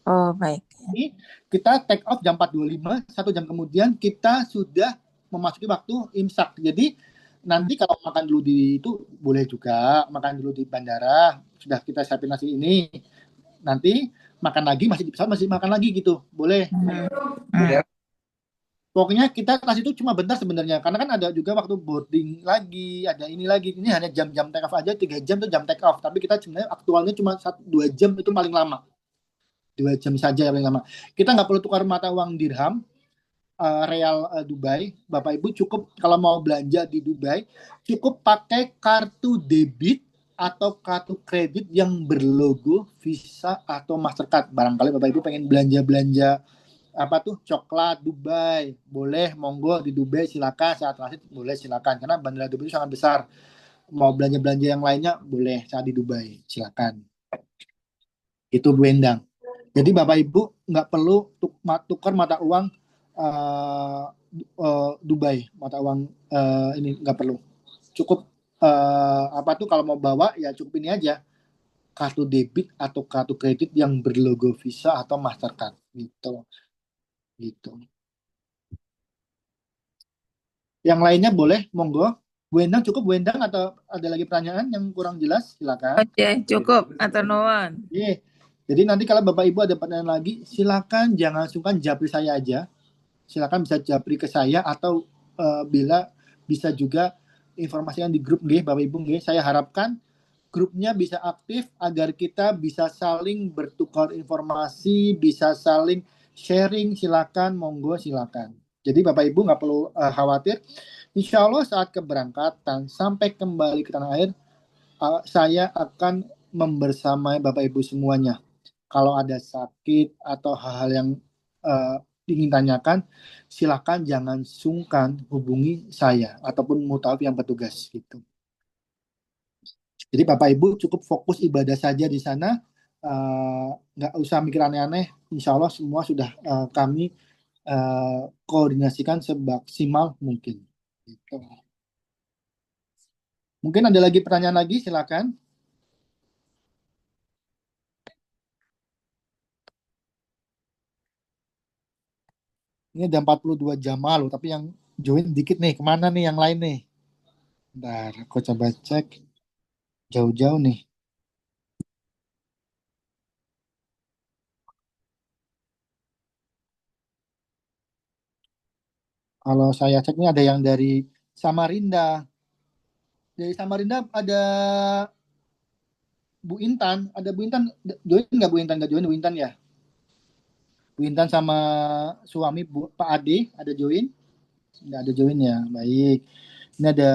Oh baik. Ini kita take off jam 4.25, 1 jam kemudian kita sudah memasuki waktu imsak. Jadi nanti kalau makan dulu di itu boleh juga, makan dulu di bandara, sudah kita siapin nasi ini. Nanti makan lagi, masih di pesawat masih makan lagi gitu, boleh. Pokoknya kita kasih itu cuma bentar sebenarnya, karena kan ada juga waktu boarding lagi, ada ini lagi. Ini hanya jam-jam take off aja, 3 jam itu jam take off. Tapi kita sebenarnya aktualnya cuma 2 jam itu paling lama. 2 jam saja yang paling lama. Kita nggak perlu tukar mata uang dirham, real Dubai. Bapak Ibu cukup kalau mau belanja di Dubai, cukup pakai kartu debit atau kartu kredit yang berlogo Visa atau Mastercard. Barangkali Bapak Ibu pengen belanja-belanja coklat Dubai, boleh, monggo di Dubai silakan, saat transit boleh silakan, karena bandara Dubai itu sangat besar. Mau belanja-belanja yang lainnya boleh saat di Dubai, silakan. Itu Bu Endang. Jadi Bapak Ibu nggak perlu tukar mata uang Dubai, mata uang ini nggak perlu. Cukup kalau mau bawa ya cukup ini aja, kartu debit atau kartu kredit yang berlogo Visa atau Mastercard gitu. Yang lainnya boleh, monggo. Bu Endang cukup Bu Endang, atau ada lagi pertanyaan yang kurang jelas? Silakan. Oke, cukup atau nuwun. Jadi nanti kalau Bapak Ibu ada pertanyaan lagi, silakan jangan sungkan japri saya aja. Silakan bisa japri ke saya, atau bila bisa juga informasikan di grup nggih Bapak Ibu nggih. Saya harapkan grupnya bisa aktif agar kita bisa saling bertukar informasi, bisa saling sharing. Silakan, monggo silakan. Jadi Bapak Ibu nggak perlu khawatir. Insya Allah saat keberangkatan sampai kembali ke tanah air, saya akan membersamai Bapak Ibu semuanya. Kalau ada sakit atau hal-hal yang ingin tanyakan, silakan jangan sungkan hubungi saya ataupun mutawif yang bertugas gitu. Jadi Bapak Ibu cukup fokus ibadah saja di sana, nggak usah mikir aneh-aneh. Insya Allah semua sudah kami koordinasikan semaksimal mungkin. Gitu. Mungkin ada lagi pertanyaan lagi, silakan. Ini ada 42 jamaah loh, tapi yang join dikit nih. Kemana nih yang lain nih? Bentar, aku coba cek jauh-jauh nih. Kalau saya cek nih ada yang dari Samarinda. Dari Samarinda ada Bu Intan. Ada Bu Intan. Join nggak Bu Intan? Nggak join Bu Intan ya? Bu Intan sama suami Pak Ade ada join? Nggak ada join ya? Baik. Ini ada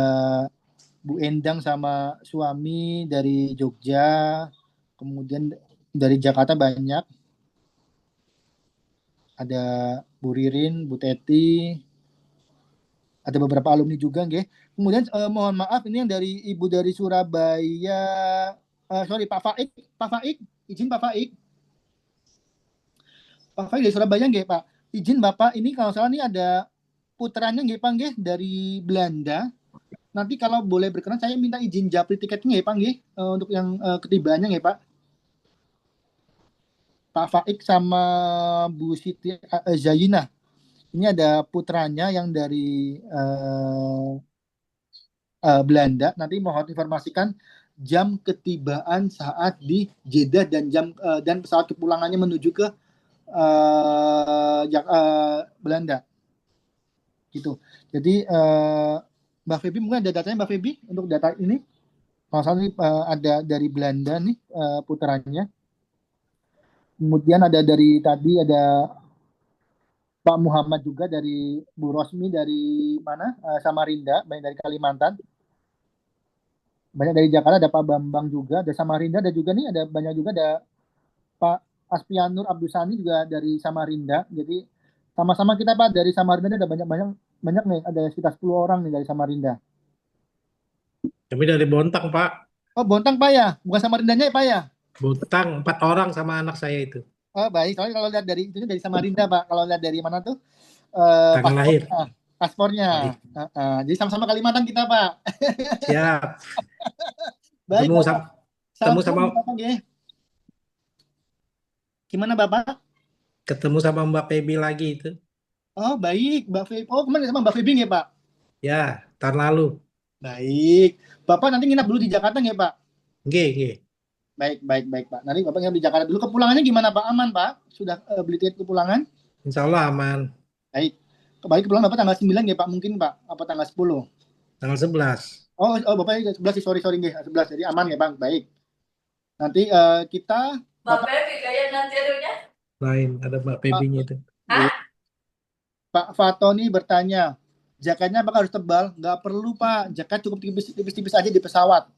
Bu Endang sama suami dari Jogja. Kemudian dari Jakarta banyak. Ada Bu Ririn, Bu Teti, ada beberapa alumni juga, nggih. Kemudian mohon maaf ini yang dari Ibu dari Surabaya, sorry Pak Faik, izin Pak Faik dari Surabaya nggih Pak. Izin Bapak, ini kalau salah ini ada putranya nggih Pak nggih dari Belanda. Nanti kalau boleh berkenan saya minta izin japri tiketnya nggih Pak nggih, untuk yang ketibaannya nggih Pak. Pak Faik sama Bu Siti Zayina. Ini ada putranya yang dari Belanda. Nanti mohon informasikan jam ketibaan saat di Jeddah dan dan pesawat kepulangannya menuju ke Belanda. Gitu. Jadi Mbak Febi mungkin ada datanya Mbak Febi untuk data ini. Kalau salah ini ada dari Belanda nih putranya. Kemudian ada dari tadi ada Pak Muhammad juga dari Bu Rosmi dari mana? Samarinda, banyak dari Kalimantan. Banyak dari Jakarta, ada Pak Bambang juga, ada Samarinda, ada juga nih, ada banyak juga, ada Pak Aspianur Abdusani juga dari Samarinda. Jadi sama-sama kita Pak dari Samarinda ada banyak nih, ada sekitar 10 orang nih dari Samarinda. Kami dari Bontang, Pak. Oh, Bontang Pak ya? Bukan Samarindanya ya Pak ya? Bontang, 4 orang sama anak saya itu. Oh, baik. Soalnya kalau lihat dari itu dari Samarinda Pak. Kalau lihat dari mana tuh? Tanggal lahir. Paspornya. Jadi sama-sama Kalimantan kita Pak. Siap. Baik, ketemu sama Bapak, gimana Bapak? Ketemu sama Mbak Febi lagi itu. Oh, baik, Mbak Febi. Oh, kemana sama Mbak Febi ya, Pak? Ya, tahun lalu. Baik. Bapak nanti nginap dulu di Jakarta nggak, Pak? Nggih. Baik, Pak. Nanti Bapak nginap di Jakarta dulu. Kepulangannya gimana, Pak? Aman, Pak? Sudah beli tiket kepulangan? Insya Allah aman. Baik. Baik, kepulangan Bapak tanggal 9 nggak, Pak? Mungkin, Pak? Apa tanggal 10? Tanggal 11. Oh, Bapak 11 sih, sorry nggih, 11. Jadi aman ya, Bang. Baik. Nanti kita Mbak Febi kayak nanti adunya. Lain, ada Mbak Febinya itu. Pak Fatoni bertanya, jaketnya apakah harus tebal? Nggak perlu, Pak. Jaket cukup tipis-tipis aja di pesawat.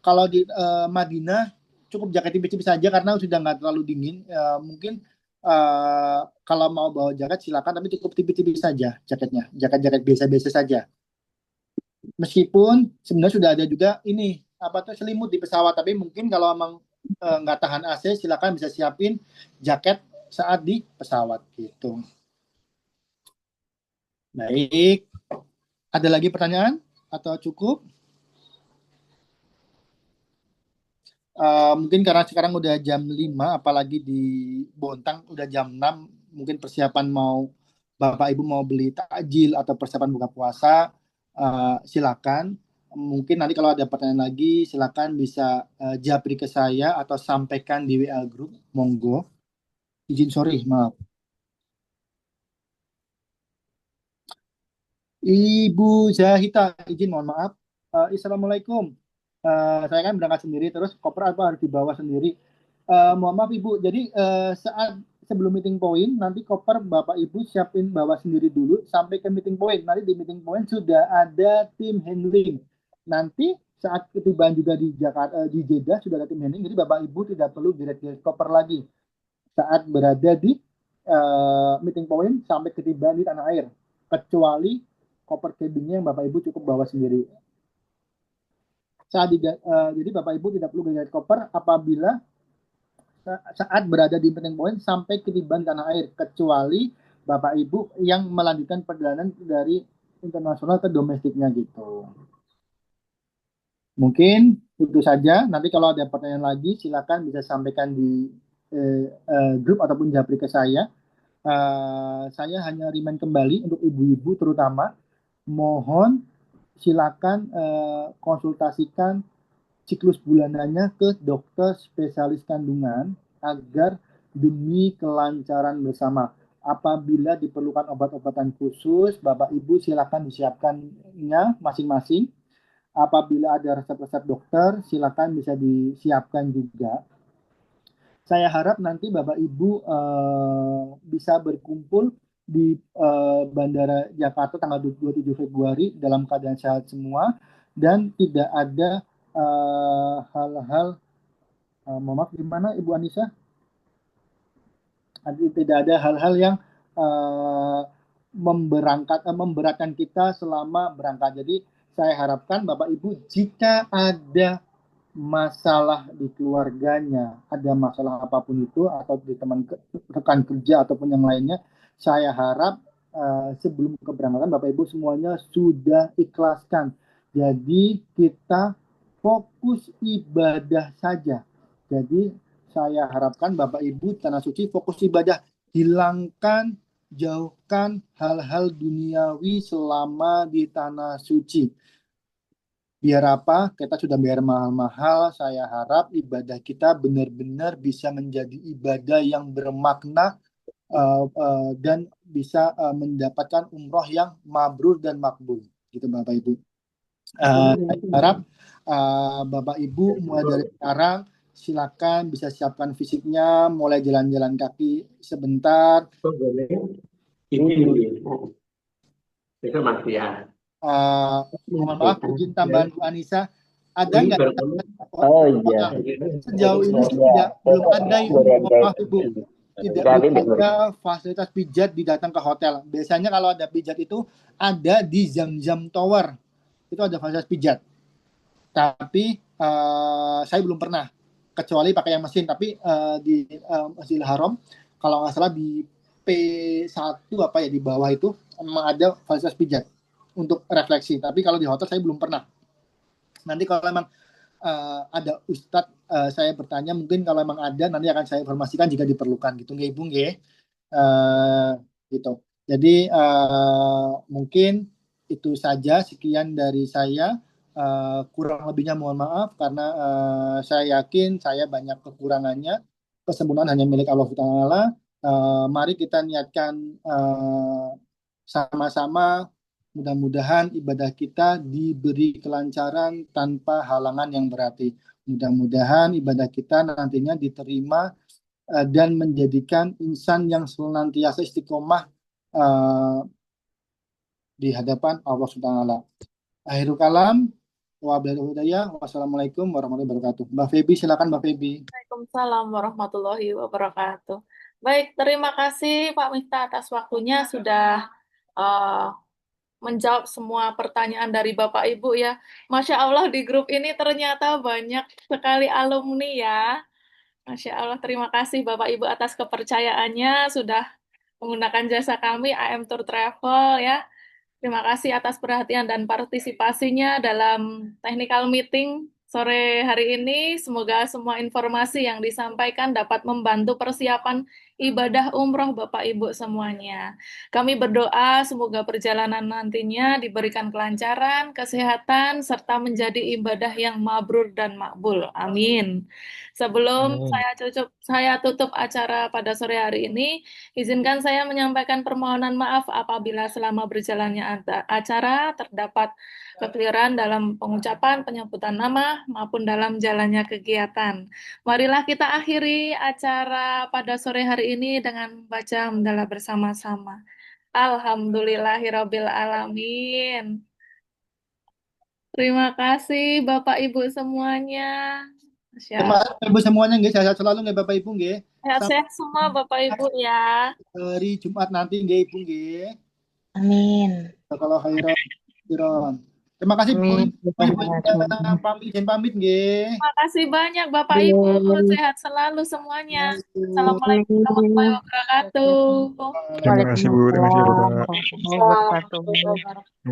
Kalau di Madinah cukup jaket tipis-tipis saja karena sudah nggak terlalu dingin. Mungkin kalau mau bawa jaket silakan, tapi cukup tipis-tipis saja jaketnya. Jaket-jaket biasa-biasa saja. Meskipun sebenarnya sudah ada juga ini apa tuh selimut di pesawat, tapi mungkin kalau emang nggak tahan AC silakan bisa siapin jaket saat di pesawat gitu. Baik. Ada lagi pertanyaan atau cukup? Mungkin karena sekarang udah jam 5, apalagi di Bontang udah jam 6, mungkin persiapan mau Bapak Ibu mau beli takjil atau persiapan buka puasa, silakan. Mungkin nanti kalau ada pertanyaan lagi, silakan bisa japri ke saya atau sampaikan di WA Group, monggo. Sorry, maaf. Ibu Zahita, izin mohon maaf. Assalamualaikum. Saya kan berangkat sendiri, terus koper apa harus dibawa sendiri. Mohon maaf Ibu, jadi saat sebelum meeting point, nanti koper Bapak Ibu siapin bawa sendiri dulu sampai ke meeting point. Nanti di meeting point sudah ada tim handling. Nanti saat ketibaan juga di Jakarta, di Jeddah sudah ada tim handling, jadi Bapak Ibu tidak perlu direct koper lagi saat berada di meeting point sampai ketibaan di tanah air. Kecuali koper cabinnya yang Bapak Ibu cukup bawa sendiri. Jadi Bapak Ibu tidak perlu direct koper apabila saat berada di meeting point sampai ketiban tanah air, kecuali Bapak Ibu yang melanjutkan perjalanan dari internasional ke domestiknya gitu. Mungkin itu saja. Nanti kalau ada pertanyaan lagi, silakan bisa sampaikan di grup ataupun japri ke saya. Saya hanya remind kembali untuk ibu-ibu terutama, mohon silakan konsultasikan siklus bulanannya ke dokter spesialis kandungan agar demi kelancaran bersama. Apabila diperlukan obat-obatan khusus, Bapak Ibu silakan disiapkannya masing-masing. Apabila ada resep-resep dokter, silakan bisa disiapkan juga. Saya harap nanti Bapak Ibu bisa berkumpul di Bandara Jakarta tanggal 27 Februari dalam keadaan sehat semua dan tidak ada hal-hal mohon maaf gimana Ibu Anissa? Tidak ada hal-hal yang memberatkan kita selama berangkat. Jadi saya harapkan Bapak Ibu jika ada masalah di keluarganya, ada masalah apapun itu atau di teman rekan kerja ataupun yang lainnya, saya harap sebelum keberangkatan Bapak Ibu semuanya sudah ikhlaskan. Jadi kita fokus ibadah saja. Jadi saya harapkan Bapak Ibu Tanah Suci fokus ibadah, hilangkan, jauhkan hal-hal duniawi selama di Tanah Suci. Biar apa? Kita sudah bayar mahal-mahal, saya harap ibadah kita benar-benar bisa menjadi ibadah yang bermakna dan bisa mendapatkan umroh yang mabrur dan makbul. Gitu Bapak Ibu. Saya harap Bapak Ibu mulai dari sekarang silakan bisa siapkan fisiknya, mulai jalan-jalan kaki sebentar. Ini masih ya. Mohon maaf, izin tambahan Bu Anissa, ada nggak? Oh iya. Sejauh ini belum ada yang maaf Ibu, tidak ada fasilitas pijat datang ke hotel. Biasanya kalau ada pijat itu ada di Zam-Zam Tower, itu ada fasilitas pijat. Tapi saya belum pernah, kecuali pakai yang mesin. Tapi di Masjidil Haram, kalau nggak salah di P1 apa ya di bawah itu memang ada fasilitas pijat untuk refleksi. Tapi kalau di hotel saya belum pernah. Nanti kalau memang ada Ustadz, saya bertanya, mungkin kalau memang ada nanti akan saya informasikan jika diperlukan gitu nggih Ibu nggih. Gitu. Jadi mungkin itu saja, sekian dari saya. Kurang lebihnya mohon maaf karena saya yakin saya banyak kekurangannya. Kesempurnaan hanya milik Allah Taala. Mari kita niatkan sama-sama, mudah-mudahan ibadah kita diberi kelancaran tanpa halangan yang berarti. Mudah-mudahan ibadah kita nantinya diterima dan menjadikan insan yang senantiasa istiqomah di hadapan Allah Subhanahu wa taala. Akhirul kalam, wassalamualaikum warahmatullahi wabarakatuh. Mbak Febi, silakan Mbak Febi. Waalaikumsalam warahmatullahi wabarakatuh. Baik, terima kasih Pak Miftah atas waktunya sudah menjawab semua pertanyaan dari Bapak Ibu ya. Masya Allah di grup ini ternyata banyak sekali alumni ya. Masya Allah, terima kasih Bapak Ibu atas kepercayaannya sudah menggunakan jasa kami AM Tour Travel ya. Terima kasih atas perhatian dan partisipasinya dalam technical meeting sore hari ini. Semoga semua informasi yang disampaikan dapat membantu persiapan ibadah umroh Bapak Ibu semuanya. Kami berdoa semoga perjalanan nantinya diberikan kelancaran, kesehatan, serta menjadi ibadah yang mabrur dan makbul. Amin. Sebelum saya tutup acara pada sore hari ini, izinkan saya menyampaikan permohonan maaf apabila selama berjalannya acara terdapat kekeliruan dalam pengucapan, penyebutan nama, maupun dalam jalannya kegiatan. Marilah kita akhiri acara pada sore hari ini dengan baca hamdalah bersama-sama. Alhamdulillahirabbil alamin. Terima kasih Bapak Ibu semuanya. Terima kasih Ibu semuanya nggih, sehat selalu nggih Bapak Ibu nggih. Sehat-sehat semua Bapak Ibu ya. Hari Jumat nanti nggih Ibu nggih. Amin. Kalau khairan. Terima kasih Bu. Amin. Izin pamit nggih. Terima kasih banyak Bapak Ibu. Sehat selalu semuanya. Assalamualaikum warahmatullahi wabarakatuh. Terima kasih Bu, terima kasih Bapak. Waalaikumsalam warahmatullahi wabarakatuh.